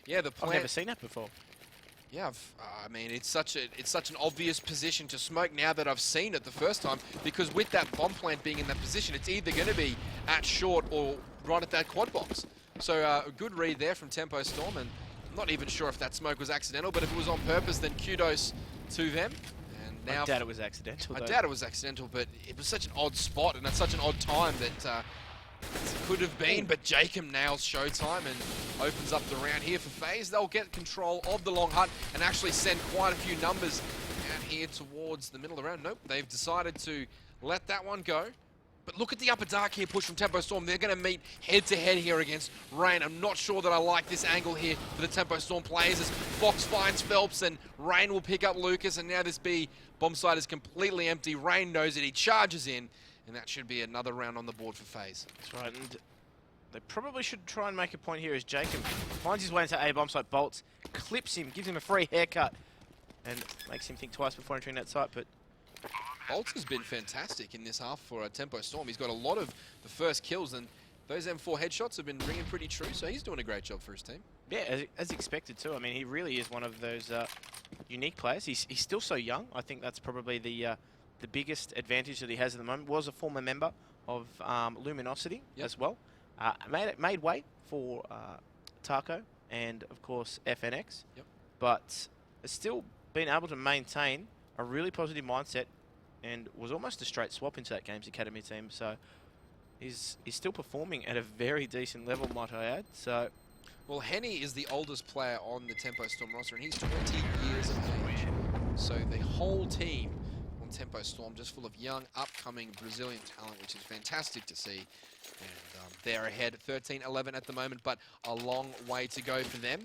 Yeah, the plan. I've never seen that before. Yeah, I mean, it's such an obvious position to smoke now that I've seen it the first time, because with that bomb plant being in that position, it's either going to be at short or right at that quad box. So a good read there from Tempo Storm, and I'm not even sure if that smoke was accidental, but if it was on purpose, then kudos to them. And now I doubt it was accidental. I doubt it was accidental, but it was such an odd spot and at such an odd time that Could have been, but Jacob nails Showtime and opens up the round here for FaZe. They'll get control of the long hut and actually send quite a few numbers out here towards the middle of the round. Nope, they've decided to let that one go. But look at the upper dark here, push from Tempo Storm. They're going to meet head-to-head here against Rain. I'm not sure that I like this angle here for the Tempo Storm players as Fox finds Phelps and Rain will pick up Lucas. And now this B bomb site is completely empty. Rain knows it. He charges in. And that should be another round on the board for FaZe. That's right, and they probably should try and make a point here as Jacob finds his way into A bomb site, bolts, clips him, gives him a free haircut, and makes him think twice before entering that site. But Bolts has been fantastic in this half for Tempo Storm. He's got a lot of the first kills, and those M4 headshots have been ringing pretty true, so he's doing a great job for his team. Yeah, as expected too. I mean, he really is one of those unique players. He's still so young. I think that's probably the biggest advantage that he has at the moment. Was a former member of Luminosity as well. Made way for Taco and, of course, FNX. But has still been able to maintain a really positive mindset and was almost a straight swap into that Games Academy team. So he's still performing at a very decent level, might I add. So, well, Henny is the oldest player on the Tempo Storm roster, and he's 20 years of age. So the whole team Tempo Storm just full of young, upcoming Brazilian talent, which is fantastic to see. And they're ahead 13-11 at the moment, but a long way to go for them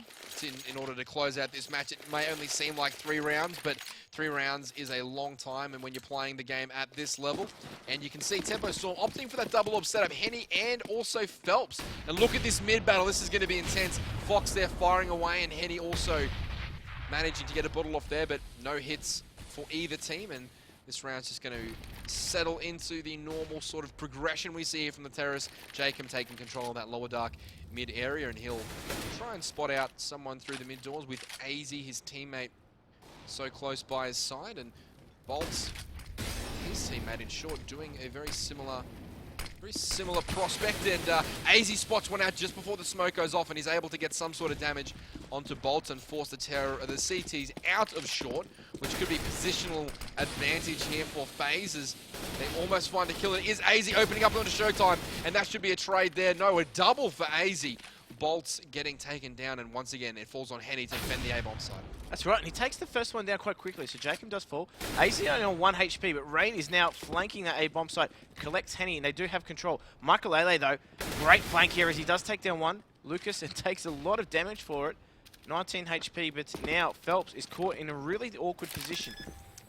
in order to close out this match. It may only seem like 3 rounds, but 3 rounds is a long time, and when you're playing the game at this level. And you can see Tempo Storm opting for that double orb setup, Henny and also Phelps. And look at this mid battle, this is going to be intense. Fox there firing away, and Henny also managing to get a bottle off there, but no hits for either team. And this round's just going to settle into the normal sort of progression we see here from the terrorists. Jacob taking control of that lower dark mid area, and he'll try and spot out someone through the mid doors with AZ, his teammate, so close by his side. And Bolts, his teammate in short, doing a very similar prospect. And AZ spots one out just before the smoke goes off, and he's able to get some sort of damage onto Bolts and force the CTs out of short, which could be positional advantage here for FaZe as they almost find a kill. It is AZ opening up onto Showtime, and that should be a trade there. No, a double for AZ. Bolts getting taken down, and once again, it falls on Henny to defend the A-bomb side. That's right, and he takes the first one down quite quickly, so Jacob does fall. AZ only on 1 HP, but Rain is now flanking that A-bomb site, collects Henny, and they do have control. Makalele, though, great flank here as he does take down one. Lucas, and takes a lot of damage for it. 19 HP, but now Phelps is caught in a really awkward position.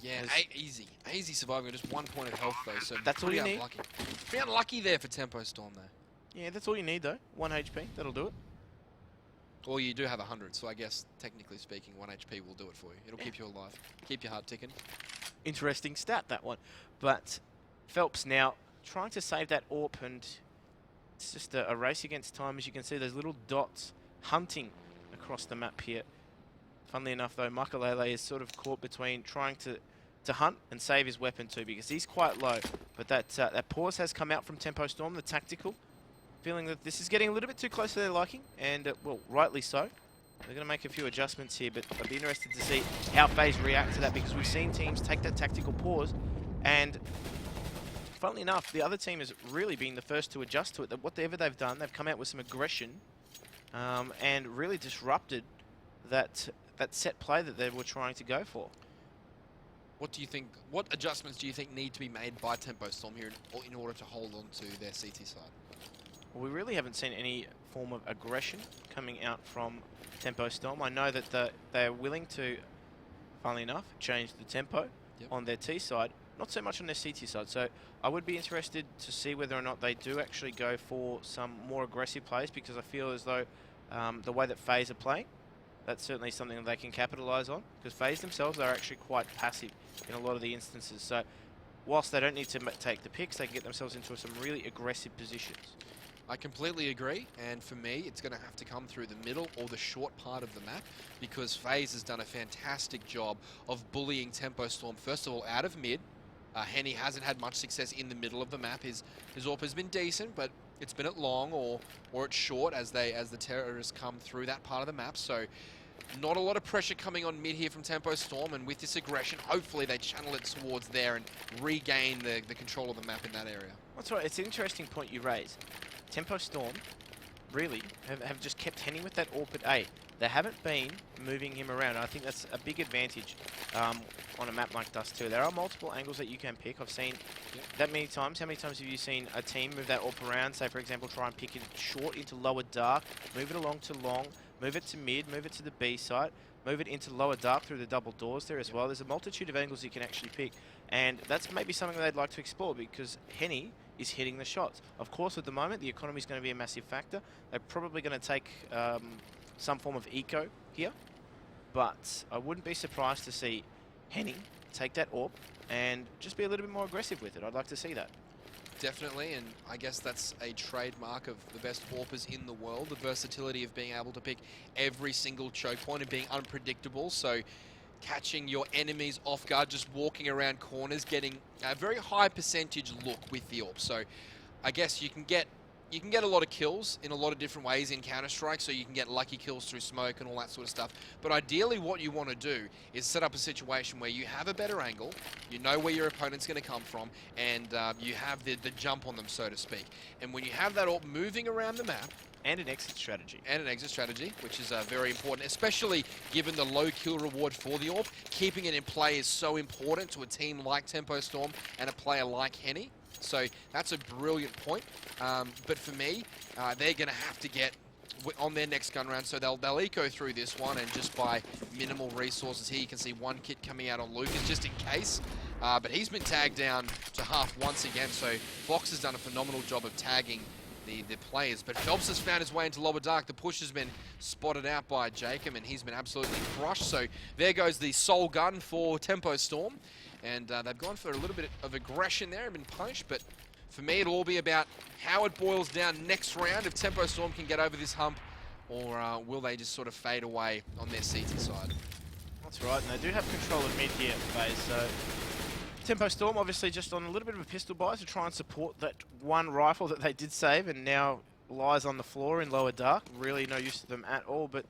Yeah, easy surviving with just 1 point of health, though, so that's all you need. Pretty unlucky there for Tempo Storm, though. Yeah, that's all you need, though. 1 HP, that'll do it. Well, you do have 100, so I guess, technically speaking, 1 HP will do it for you. It'll keep you alive, keep your heart ticking. Interesting stat, that one. But Phelps now trying to save that AWP, and it's just a race against time. As you can see, those little dots hunting across the map here. Funnily enough, though, Makalele is sort of caught between trying to hunt and save his weapon too, because he's quite low. But that pause has come out from Tempo Storm, the tactical, feeling that this is getting a little bit too close to their liking, and, well, rightly so. They're going to make a few adjustments here, but I'd be interested to see how FaZe react to that, because we've seen teams take that tactical pause, and funnily enough, the other team has really been the first to adjust to it. That whatever they've done, they've come out with some aggression and really disrupted that set play that they were trying to go for. What do you think? What adjustments do you think need to be made by Tempo Storm here in order to hold on to their CT side? Well, we really haven't seen any form of aggression coming out from Tempo Storm. I know that they are willing to, funnily enough, change the tempo on their T side, not so much on their CT side. So I would be interested to see whether or not they do actually go for some more aggressive plays, because I feel as though the way that FaZe are playing, that's certainly something that they can capitalize on, because FaZe themselves are actually quite passive in a lot of the instances. So whilst they don't need to take the picks, they can get themselves into some really aggressive positions. I completely agree, and for me, it's going to have to come through the middle or the short part of the map, because FaZe has done a fantastic job of bullying Tempo Storm, first of all, out of mid. Henny hasn't had much success in the middle of the map. His AWP has been decent, but it's been at long or at short as the terrorists come through that part of the map. So not a lot of pressure coming on mid here from Tempo Storm, and with this aggression, hopefully they channel it towards there and regain the control of the map in that area. That's right. It's an interesting point you raise. Tempo Storm really have just kept Henny with that AWP at A. They haven't been moving him around. I think that's a big advantage on a map like Dust2. There are multiple angles that you can pick. I've seen that many times. How many times have you seen a team move that AWP around? Say, for example, try and pick it short into lower dark, move it along to long, move it to mid, move it to the B site, move it into lower dark through the double doors there as well. There's a multitude of angles you can actually pick. And that's maybe something they'd like to explore because Henny is hitting the shots. Of course, at the moment, the economy is going to be a massive factor. They're probably going to take some form of eco here, but I wouldn't be surprised to see Henny take that AWP and just be a little bit more aggressive with it. I'd like to see that. Definitely, and I guess that's a trademark of the best AWPers in the world, the versatility of being able to pick every single choke point and being unpredictable. So catching your enemies off guard, just walking around corners, getting a very high percentage look with the AWP. So I guess you can get a lot of kills in a lot of different ways in Counter-Strike, so you can get lucky kills through smoke and all that sort of stuff. But ideally what you want to do is set up a situation where you have a better angle, you know where your opponent's going to come from, and you have the jump on them, so to speak. And when you have that AWP moving around the map, And an exit strategy. And an exit strategy, which is very important, especially given the low kill reward for the AWP. Keeping it in play is so important to a team like Tempo Storm and a player like Henny. So that's a brilliant point. But for me, they're going to have to get on their next gun round. So they'll eco through this one, and just by minimal resources here, you can see one kit coming out on Lucas just in case. But he's been tagged down to half once again. So Fox has done a phenomenal job of tagging the players. But Phelps has found his way into lower dark. The push has been spotted out by Jacob, and he's been absolutely crushed. So there goes the sole gun for Tempo Storm. And they've gone for a little bit of aggression there and been punished. But for me, it'll all be about how it boils down next round, if Tempo Storm can get over this hump, or will they just sort of fade away on their CT side. That's right, and they do have control of mid here at FaZe, so Tempo Storm obviously just on a little bit of a pistol buy to try and support that one rifle that they did save and now lies on the floor in lower dark. Really no use to them at all, but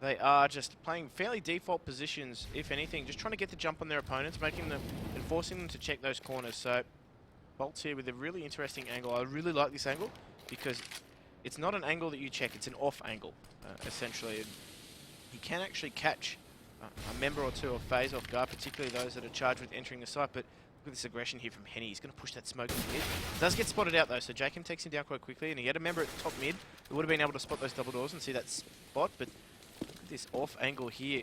they are just playing fairly default positions, if anything, just trying to get the jump on their opponents, making them and forcing them to check those corners. So Bolt's here with a really interesting angle. I really like this angle because it's not an angle that you check, it's an off angle, essentially. And you can actually catch a member or two of FaZe off guard, particularly those that are charged with entering the site. But look at this aggression here from Henny. He's going to push that smoke in mid. Does get spotted out though, so Jacob takes him down quite quickly, and he had a member at top mid who would have been able to spot those double doors and see that spot. But look at this off angle here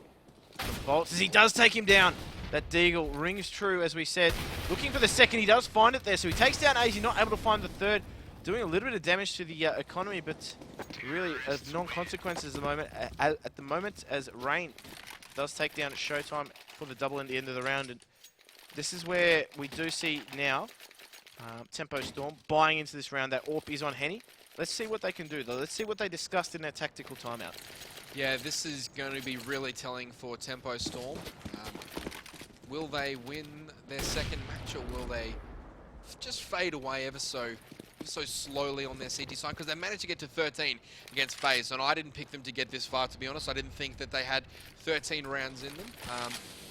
from Bolt as he does take him down. That deagle rings true, as we said. Looking for the second, he does find it there, so he takes down A. He's not able to find the third. Doing a little bit of damage to the economy, but really non-consequences at the moment, as Rain does take down at Showtime for the double at the end of the round. And this is where we do see now Tempo Storm buying into this round. That AWP is on Henny. Let's see what they can do, though. Let's see what they discussed in their tactical timeout. Yeah, this is going to be really telling for Tempo Storm. Will they win their second match, or will they just fade away ever so slowly on their CT side? Because they managed to get to 13 against FaZe, and I didn't pick them to get this far, to be honest. I didn't think that they had 13 rounds in them.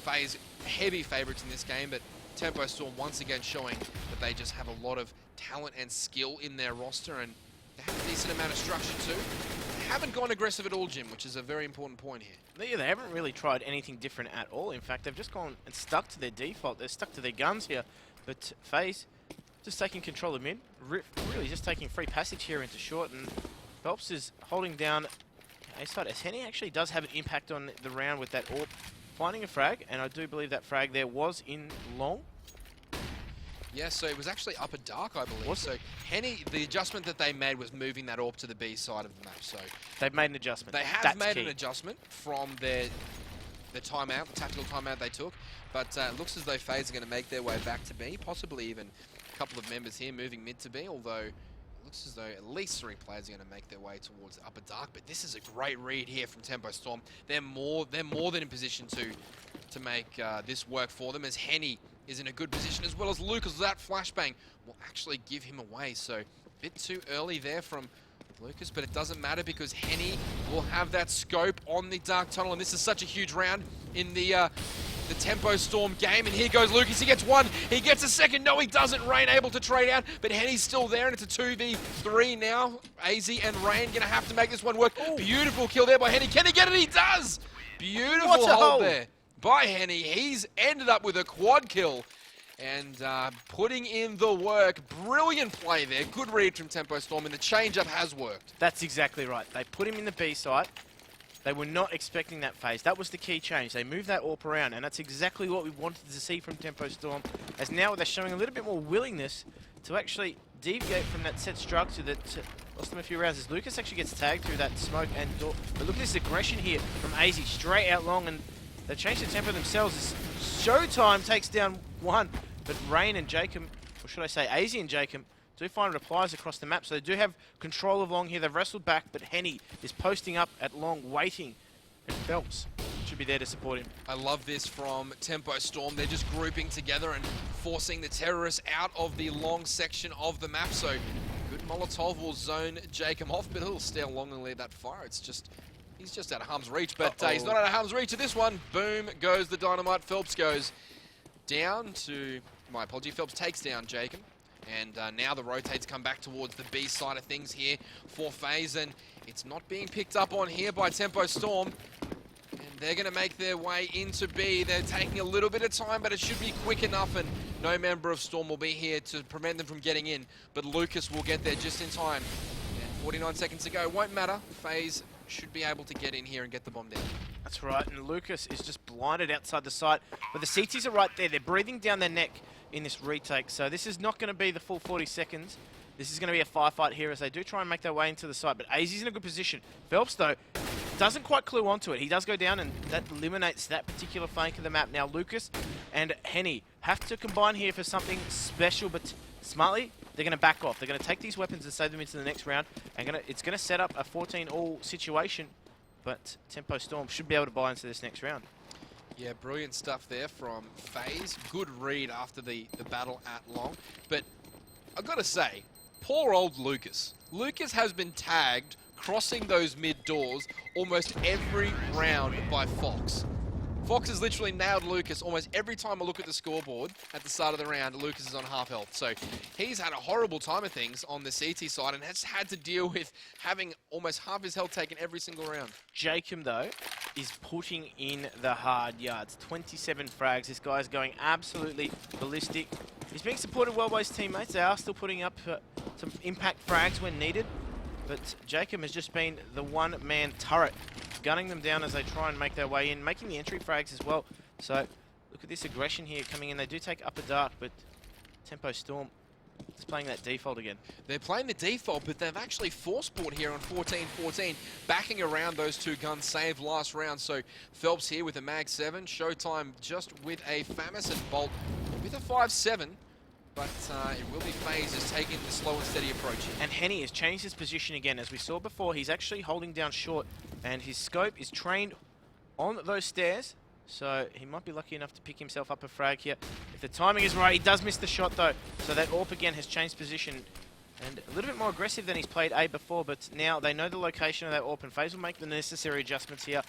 FaZe heavy favourites in this game, but Tempo Storm once again showing that they just have a lot of talent and skill in their roster, and they have a decent amount of structure too. They haven't gone aggressive at all, Jim, which is a very important point here. Yeah, they haven't really tried anything different at all. In fact, they've just gone and stuck to their default. They're stuck to their guns here. But FaZe just taking control of mid, really just taking free passage here into short, and Phelps is holding down A side. As Henny actually does have an impact on the round with that AWP, finding a frag, and I do believe that frag there was in long. Yeah, so it was actually upper dark, I believe. So Henny, the adjustment that they made was moving that AWP to the B side of the map. So they've made an adjustment. They have made an adjustment from the timeout, the tactical timeout they took, but it looks as though FaZe are going to make their way back to B, possibly even a couple of members here moving mid to B, although it looks as though at least 3 players are going to make their way towards upper dark. But this is a great read here from Tempo Storm. They're more than in position to make this work for them, as Henny is in a good position, as well as Lucas. That flashbang will actually give him away. So a bit too early there from Lucas, but it doesn't matter because Henny will have that scope on the dark tunnel, and this is such a huge round in the the Tempo Storm game, and here goes Lucas. He gets one, he gets a second. No, he doesn't. Rain able to trade out, but Henny's still there, and it's a 2v3 now. AZ and Rain gonna have to make this one work. Ooh. Beautiful kill there by Henny. Can he get it? He does! Beautiful hold there by Henny. He's ended up with a quad kill. And putting in the work. Brilliant play there. Good read from Tempo Storm, and the change-up has worked. That's exactly right. They put him in the B site. They were not expecting that phase. That was the key change. They moved that AWP around, and that's exactly what we wanted to see from Tempo Storm, as now they're showing a little bit more willingness to actually deviate from that set structure that lost them a few rounds. As Lucas actually gets tagged through that smoke and door. But look at this aggression here from AZ, straight out long, and they've changed the tempo themselves. As Showtime takes down one, but Rain and Jacob, or should I say AZ and Jacob, do find replies across the map, so they do have control of long here. They've wrestled back, but Henny is posting up at long, waiting, and Phelps should be there to support him. I love this from Tempo Storm. They're just grouping together and forcing the terrorists out of the long section of the map, so good Molotov will zone Jacob off, but he'll stay along and lead that fire. It's just, he's just out of harm's reach, but he's not out of harm's reach to this one. Boom goes the dynamite. Phelps goes down to, my apology, Phelps takes down Jacob. And now the rotates come back towards the B side of things here for FaZe, and it's not being picked up on here by Tempo Storm. And they're going to make their way into B. They're taking a little bit of time, but it should be quick enough, and no member of Storm will be here to prevent them from getting in. But Lucas will get there just in time. And 49 seconds to go. Won't matter. FaZe should be able to get in here and get the bomb down. That's right, and Lucas is just blinded outside the site. But the CTs are right there. They're breathing down their neck in this retake, so this is not going to be the full 40 seconds. This is going to be a firefight here as they do try and make their way into the site, but AZ's in a good position. Phelps, though, doesn't quite clue onto it. He does go down, and that eliminates that particular flank of the map. Now Lucas and Henny have to combine here for something special, but smartly, they're going to back off. They're going to take these weapons and save them into the next round, and it's going to set up a 14-all situation, but Tempo Storm should be able to buy into this next round. Yeah, brilliant stuff there from FaZe. Good read after the battle at long. But I've got to say, poor old Lucas. Lucas has been tagged crossing those mid doors almost every round by Fox. Fox has literally nailed Lucas almost every time I look at the scoreboard at the start of the round. Lucas is on half health. So he's had a horrible time of things on the CT side and has had to deal with having almost half his health taken every single round. Jacob, though, is putting in the hard yards. 27 frags. This guy's going absolutely ballistic. He's being supported well by his teammates. They are still putting up some impact frags when needed. But Jacob has just been the one-man turret, gunning them down as they try and make their way in, making the entry frags as well. So look at this aggression here coming in. They do take upper dark, but Tempo Storm is playing that default again. They're playing the default, but they've actually force-bought here on 14-14, backing around those two guns saved last round. So Phelps here with a Mag 7, Showtime just with a FAMAS and Bolt with a 5-7. But it will be FaZe just taking the slow and steady approach here. And Henny has changed his position again. As we saw before, he's actually holding down short, and his scope is trained on those stairs. So he might be lucky enough to pick himself up a frag here. If the timing is right, he does miss the shot though. So that AWP again has changed position. And a little bit more aggressive than he's played A before, but now they know the location of that AWP, and FaZe will make the necessary adjustments here.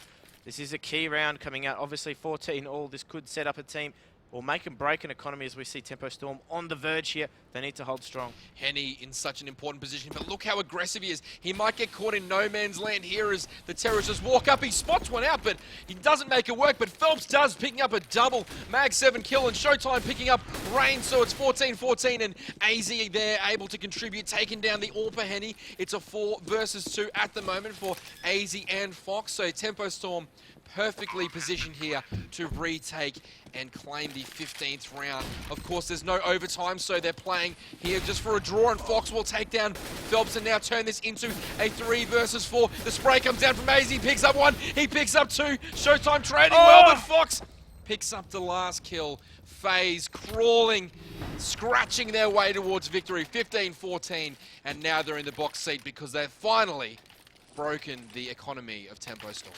This is a key round coming out. Obviously 14-all. This could set up a team or make and break an economy as we see Tempo Storm on the verge here. They need to hold strong. Henny in such an important position, but look how aggressive he is. He might get caught in no man's land here as the terrorists just walk up. He spots one out, but he doesn't make it work. But Phelps does, picking up a double Mag 7 kill, and Showtime picking up Rain, so it's 14-14, and AZ there able to contribute, taking down the AWP Henny. It's a 4 versus 2 at the moment for AZ and Fox, so Tempo Storm perfectly positioned here to retake and claim the 15th round. Of course, there's no overtime, so they're playing here just for a draw, and Fox will take down Phelps and now turn this into a 3 versus 4. The spray comes down from AZ, he picks up 1, he picks up 2. Showtime trading well, but Fox picks up the last kill. FaZe crawling, scratching their way towards victory, 15-14, and now they're in the box seat because they've finally broken the economy of Tempo Storm.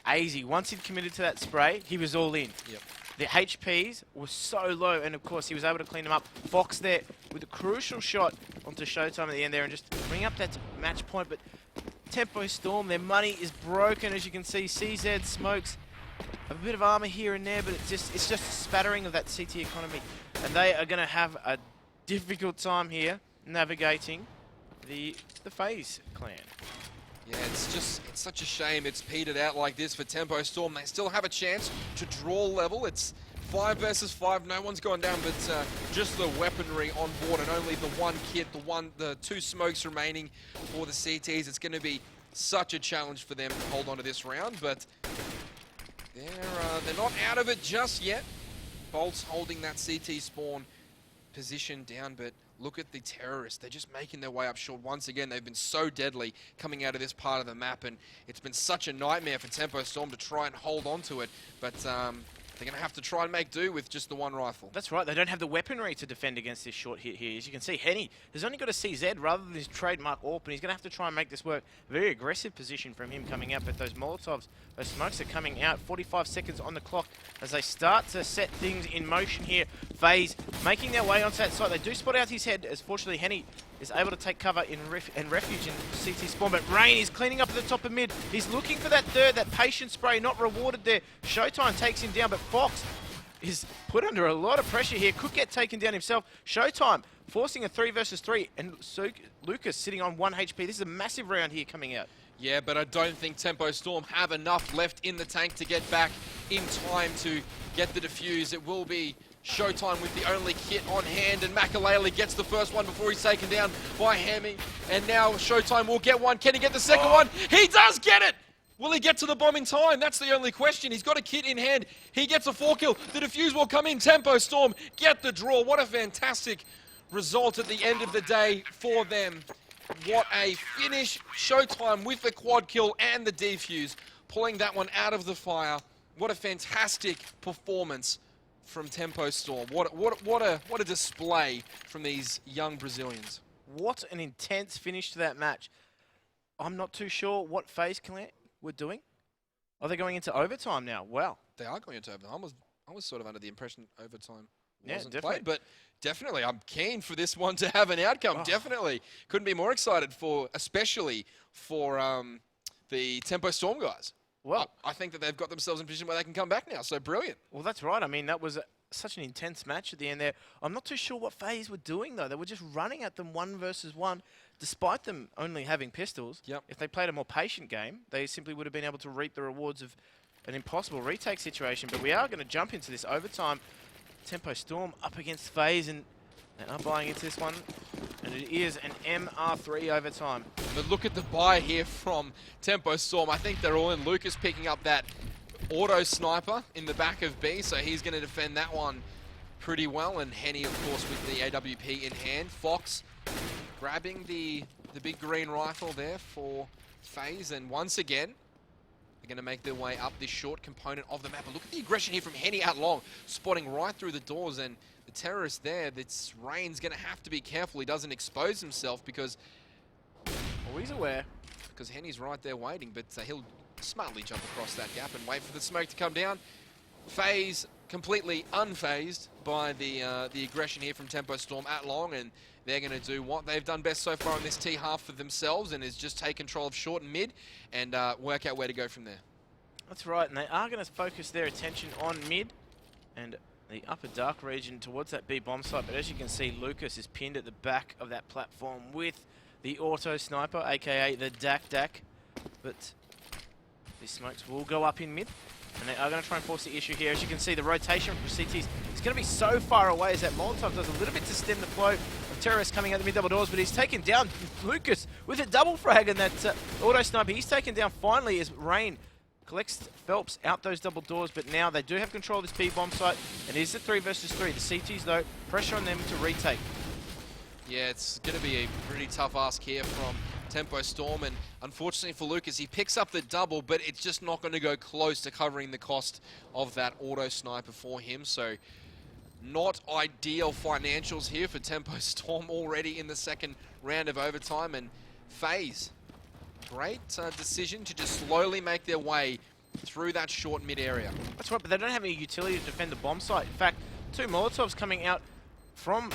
AZ, once he'd committed to that spray, he was all in. Yep. The HPs were so low, and of course he was able to clean them up. Fox there with a crucial shot onto Showtime at the end there and just bring up that match point. But Tempo Storm, their money is broken, as you can see. CZ smokes a bit of armor here and there, but it's just a spattering of that CT economy. And they are going to have a difficult time here navigating the FaZe clan. Yeah, it's such a shame it's petered out like this for Tempo Storm. They still have a chance to draw level. It's 5 versus 5, no one's gone down, but just the weaponry on board and only the one kit, the 2 smokes remaining for the CTs. It's going to be such a challenge for them to hold on to this round, but they're not out of it just yet. Bolt's holding that CT spawn position down, but look at the terrorists. They're just making their way up short. Once again, they've been so deadly coming out of this part of the map, and it's been such a nightmare for Tempo Storm to try and hold on to it, but they're going to have to try and make do with just the one rifle. That's right. They don't have the weaponry to defend against this short hit here. As you can see, Henny has only got a CZ rather than his trademark AWP, and he's going to have to try and make this work. Very aggressive position from him coming out, but those Molotovs, those smokes are coming out. 45 seconds on the clock as they start to set things in motion here. FaZe making their way onto that site. They do spot out his head, as fortunately Henny is able to take cover in refuge in CT spawn, but Rain is cleaning up at the top of mid. He's looking for that third, that patient spray, not rewarded there. Showtime takes him down, but Fox is put under a lot of pressure here. Could get taken down himself. Showtime forcing a 3 versus 3, and so Lucas sitting on 1 HP. This is a massive round here coming out. Yeah, but I don't think Tempo Storm have enough left in the tank to get back in time to get the defuse. It will be Showtime with the only kit on hand, and Makalele gets the first one before he's taken down by Hammy. And now Showtime will get one. Can he get the second one? He does get it! Will he get to the bomb in time? That's the only question. He's got a kit in hand. He gets a 4 kill. The defuse will come in. Tempo Storm get the draw. What a fantastic result at the end of the day for them. What a finish. Showtime with the quad kill and the defuse, pulling that one out of the fire. What a fantastic performance from Tempo Storm. What a display from these young Brazilians. What an intense finish to that match. I'm not too sure what FaZe clan were doing. Are they going into overtime now? Wow. They are going into overtime. I was sort of under the impression overtime wasn't definitely. played, but definitely I'm keen for this one to have an outcome. Oh. Definitely. Couldn't be more excited especially for the Tempo Storm guys. Well, I think that they've got themselves in a position where they can come back now, so brilliant. Well, that's right. I mean, that was such an intense match at the end there. I'm not too sure what FaZe were doing, though. They were just running at them 1 versus 1, despite them only having pistols. Yep. If they played a more patient game, they simply would have been able to reap the rewards of an impossible retake situation. But we are going to jump into this overtime. Tempo Storm up against FaZe, and they are buying into this one. And it is an MR3 overtime. But look at the buy here from Tempo Storm. I think they're all in. Lucas picking up that auto sniper in the back of B, so he's going to defend that one pretty well. And Henny, of course, with the AWP in hand. Fox grabbing the big green rifle there for FaZe. And once again, they're going to make their way up this short component of the map. But look at the aggression here from Henny out long, spotting right through the doors. And the terrorist there, that's Rain's going to have to be careful he doesn't expose himself, because Always aware. Because Henny's right there waiting, but he'll smartly jump across that gap and wait for the smoke to come down. FaZe completely unfazed by the aggression here from Tempo Storm at long, and they're going to do what they've done best so far in this T half for themselves, and is just take control of short and mid and work out where to go from there. That's right, and they are going to focus their attention on mid and the upper dark region towards that B bomb site. But as you can see, Lucas is pinned at the back of that platform with the auto sniper, aka the Dak. But these smokes will go up in mid, and they are going to try and force the issue here. As you can see, the rotation from CTs is going to be so far away as that Molotov does a little bit to stem the flow of terrorists coming out the mid double doors, but he's taken down Lucas with a double frag, and that auto sniper, he's taken down finally as Rain collects Phelps out those double doors. But now they do have control of this B bomb site, and it is a 3 versus 3. The CTs, though, pressure on them to retake. Yeah, it's going to be a pretty tough ask here from Tempo Storm, and unfortunately for Lucas, he picks up the double, but it's just not going to go close to covering the cost of that auto sniper for him. So not ideal financials here for Tempo Storm already in the second round of overtime. And FaZe, great decision to just slowly make their way through that short mid area. That's right, but they don't have any utility to defend the bomb site. In fact, 2 Molotovs coming out from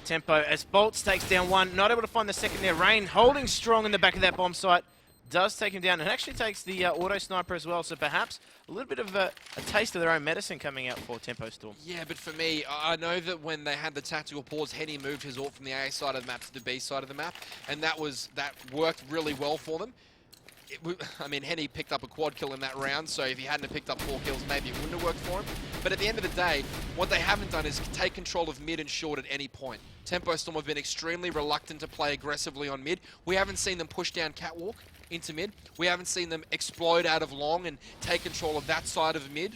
Tempo as Bolts takes down one, not able to find the second there. Rain holding strong in the back of that bomb site. does take him down and actually takes the auto sniper as well. So perhaps a little bit of a taste of their own medicine coming out for Tempo Storm. Yeah, but for me, I know that when they had the tactical pause, Henny moved his ult from the A side of the map to the B side of the map, and that worked really well for them. I mean, Henny picked up a quad kill in that round, so if he hadn't have picked up 4 kills, maybe it wouldn't have worked for him. But at the end of the day, what they haven't done is take control of mid and short at any point. Tempo Storm have been extremely reluctant to play aggressively on mid. We haven't seen them push down Catwalk into mid. We haven't seen them explode out of long and take control of that side of mid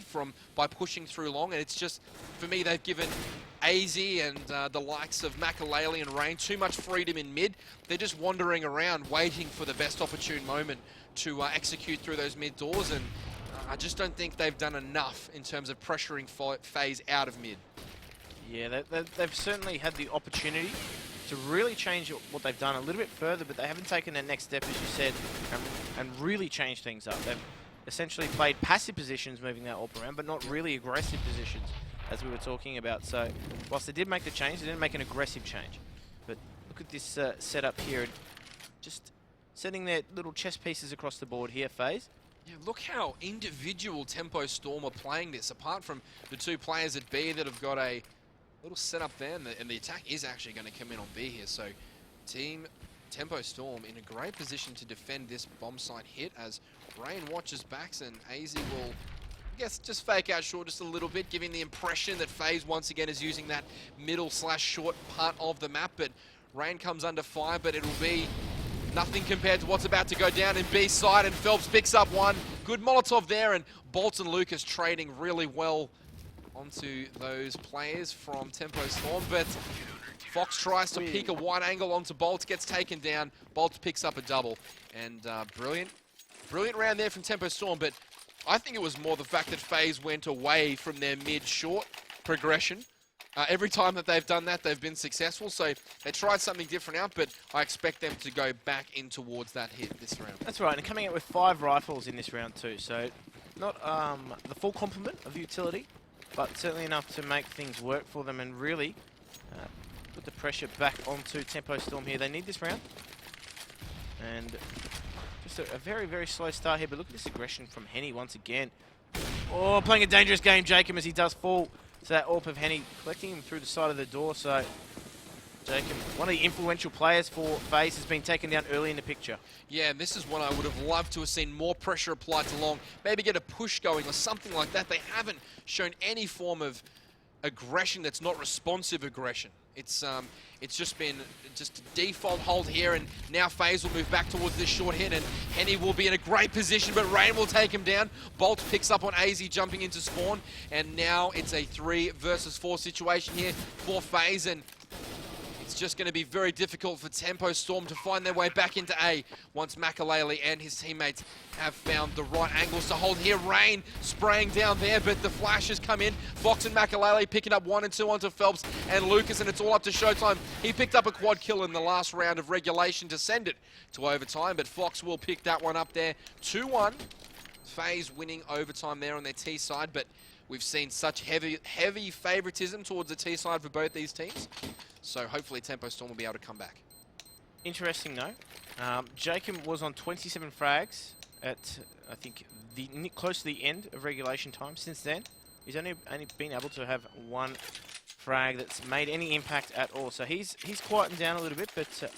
by pushing through long. And it's just, for me, they've given AZ and the likes of Makalele and Rain too much freedom in mid. They're just wandering around waiting for the best opportune moment to execute through those mid doors, and I just don't think they've done enough in terms of pressuring FaZe out of mid. Yeah, they've certainly had the opportunity to really change what they've done a little bit further, but they haven't taken that next step, as you said, and really changed things up. They've essentially played passive positions, moving that AWP around, but not really aggressive positions, as we were talking about. So, whilst they did make the change, they didn't make an aggressive change. But look at this setup here, just sending their little chess pieces across the board here, FaZe. Yeah, look how individual Tempo Storm are playing this, apart from the 2 players at B that have got a little setup there, and the attack is actually going to come in on B here. So Team Tempo Storm in a great position to defend this bomb site hit as Rain watches backs, and AZ will, I guess, just fake out short just a little bit, giving the impression that FaZe once again is using that middle/short part of the map. But Rain comes under fire, but it'll be nothing compared to what's about to go down in B side, and Phelps picks up one. Good Molotov there, and Bolt and Lucas trading really well onto those players from Tempo Storm, but Fox tries to peek a wide angle onto Bolt, gets taken down. Bolt picks up a double, and brilliant round there from Tempo Storm, but I think it was more the fact that FaZe went away from their mid-short progression. Every time that they've done that, they've been successful, so they tried something different out, but I expect them to go back in towards that hit this round. That's right, and coming out with 5 rifles in this round too, so not the full complement of utility, but certainly enough to make things work for them and really put the pressure back onto Tempo Storm here. They need this round, and just a very, very slow start here, but look at this aggression from Henny once again. Oh, playing a dangerous game, Jacob, as he does fall. So that AWP of Henny collecting him through the side of the door. So Jacob, one of the influential players for FaZe, has been taken down early in the picture. Yeah, and this is one I would have loved to have seen more pressure applied to long. Maybe get a push going or something like that. They haven't shown any form of aggression that's not responsive aggression. It's just been a default hold here, and now FaZe will move back towards this short hit, and Henny will be in a great position, but Rain will take him down. Bolt picks up on AZ jumping into spawn, and now it's a 3 versus 4 situation here for FaZe, and it's just going to be very difficult for Tempo Storm to find their way back into A once Makalele and his teammates have found the right angles to hold here. Rain spraying down there, but the flashes come in. Fox and Makalele picking up 1 and 2 onto Phelps and Lucas, and it's all up to Showtime. He picked up a quad kill in the last round of regulation to send it to overtime, but Fox will pick that one up there. 2-1. FaZe winning overtime there on their T side, but we've seen such heavy favoritism towards the T side for both these teams. So hopefully Tempo Storm will be able to come back. Interesting though. Jacob was on 27 frags at, I think, close to the end of regulation time. Since then, he's only been able to have 1 frag that's made any impact at all. So he's quietened down a little bit, but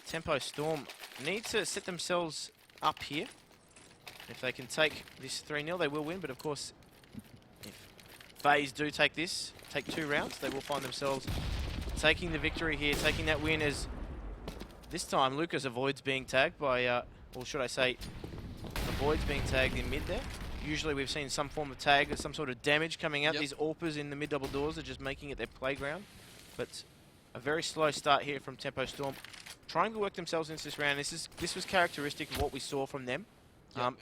Tempo Storm need to set themselves up here. If they can take this 3-0, they will win. But of course, if FaZe do take 2 rounds, they will find themselves taking the victory here, taking that win, as this time Lucas avoids being tagged by, or should I say, avoids being tagged in mid there. Usually we've seen some form of tag or some sort of damage coming out. Yep. These AWPers in the mid double doors are just making it their playground. But a very slow start here from Tempo Storm, trying to work themselves into this round. This was characteristic of what we saw from them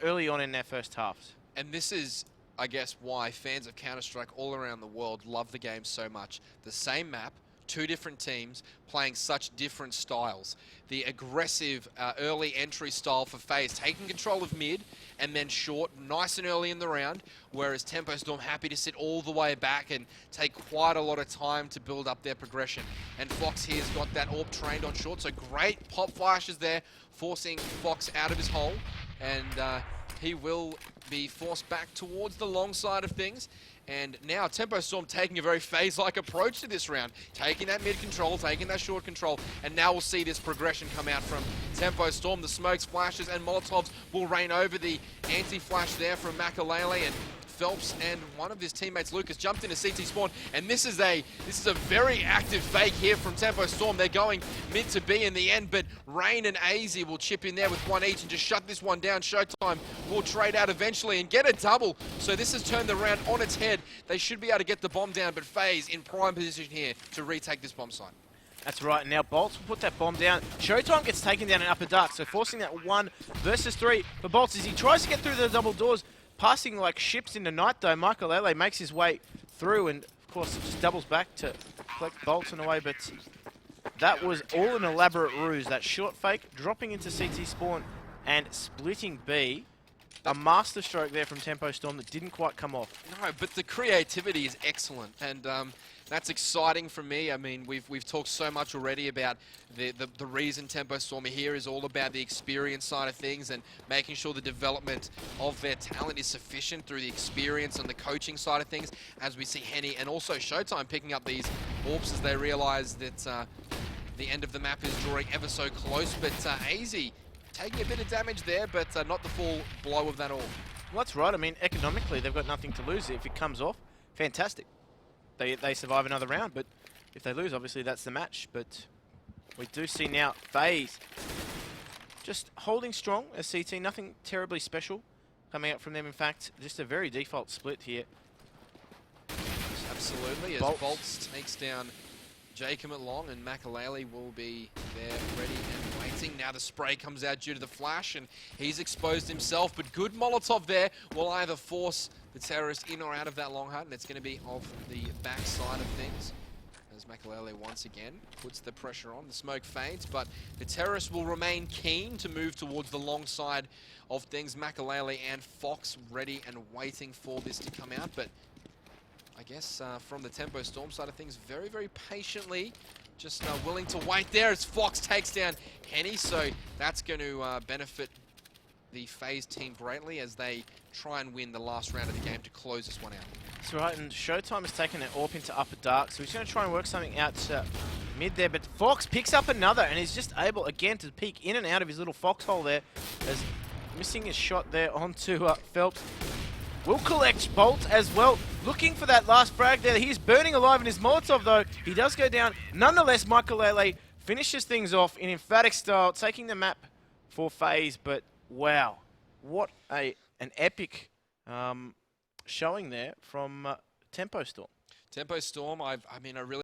early on in their first halves. And this is, I guess, why fans of Counter-Strike all around the world love the game so much. The same map, two different teams playing such different styles. The aggressive early entry style for FaZe, taking control of mid and then short, nice and early in the round, whereas Tempo Storm happy to sit all the way back and take quite a lot of time to build up their progression. And Fox here's got that AWP trained on short, so great pop flashes there, forcing Fox out of his hole, and he will be forced back towards the long side of things. And now Tempo Storm taking a very FaZe-like approach to this round, taking that mid control, taking that short control, and now we'll see this progression come out from Tempo Storm. The smokes, flashes, and Molotovs will reign over the anti-flash there from Makalele, and Phelps and one of his teammates, Lucas, jumped into CT spawn, and this is a very active fake here from Tempo Storm. They're going mid to B in the end, but Rain and AZ will chip in there with one each and just shut this one down. Showtime will trade out eventually and get a double. So this has turned the round on its head. They should be able to get the bomb down, but FaZe in prime position here to retake this bomb site. That's right, now Bolts will put that bomb down. Showtime gets taken down in upper dark, so forcing that 1 versus 3 for Bolts as he tries to get through the double doors. Passing like ships in the night though, Makalele makes his way through and of course it just doubles back to collect Bolton away, but that was all an elaborate ruse. That short fake, dropping into CT spawn and splitting B. A master stroke there from Tempo Storm that didn't quite come off. No, but the creativity is excellent, and that's exciting for me. I mean, we've talked so much already about the reason Tempo Storm are here is all about the experience side of things and making sure the development of their talent is sufficient through the experience and the coaching side of things, as we see Henny and also Showtime picking up these AWPs as they realize that the end of the map is drawing ever so close, but AZ taking a bit of damage there, but not the full blow of that all. Well, that's right. I mean, economically, they've got nothing to lose. If it comes off, fantastic. They survive another round, but if they lose, obviously that's the match. But we do see now FaZe just holding strong as CT. Nothing terribly special coming out from them. In fact, just a very default split here. Absolutely, as Bolts takes down Jacob at long, and Makalele will be there ready and waiting. Now the spray comes out due to the flash, and he's exposed himself, but good Molotov there will either force the terrorist in or out of that long hut, and it's going to be off the back side of things. As Makalele once again puts the pressure on, the smoke fades, but the terrorist will remain keen to move towards the long side of things. Makalele and Fox ready and waiting for this to come out, but I guess from the Tempo Storm side of things, very, very patiently, just willing to wait there as Fox takes down Henny. So that's going to benefit the FaZe team greatly as they try and win the last round of the game to close this one out. That's right, and Showtime has taken an AWP into upper dark, so he's going to try and work something out mid there, but Fox picks up another, and he's just able, again, to peek in and out of his little foxhole there, as missing his shot there onto Phelps. Will collect Bolt as well, looking for that last frag there. He's burning alive in his Molotov though. He does go down. Nonetheless, Makalele finishes things off in emphatic style, taking the map for FaZe. But wow, what an epic showing there from Tempo Storm. Tempo Storm, I mean, I really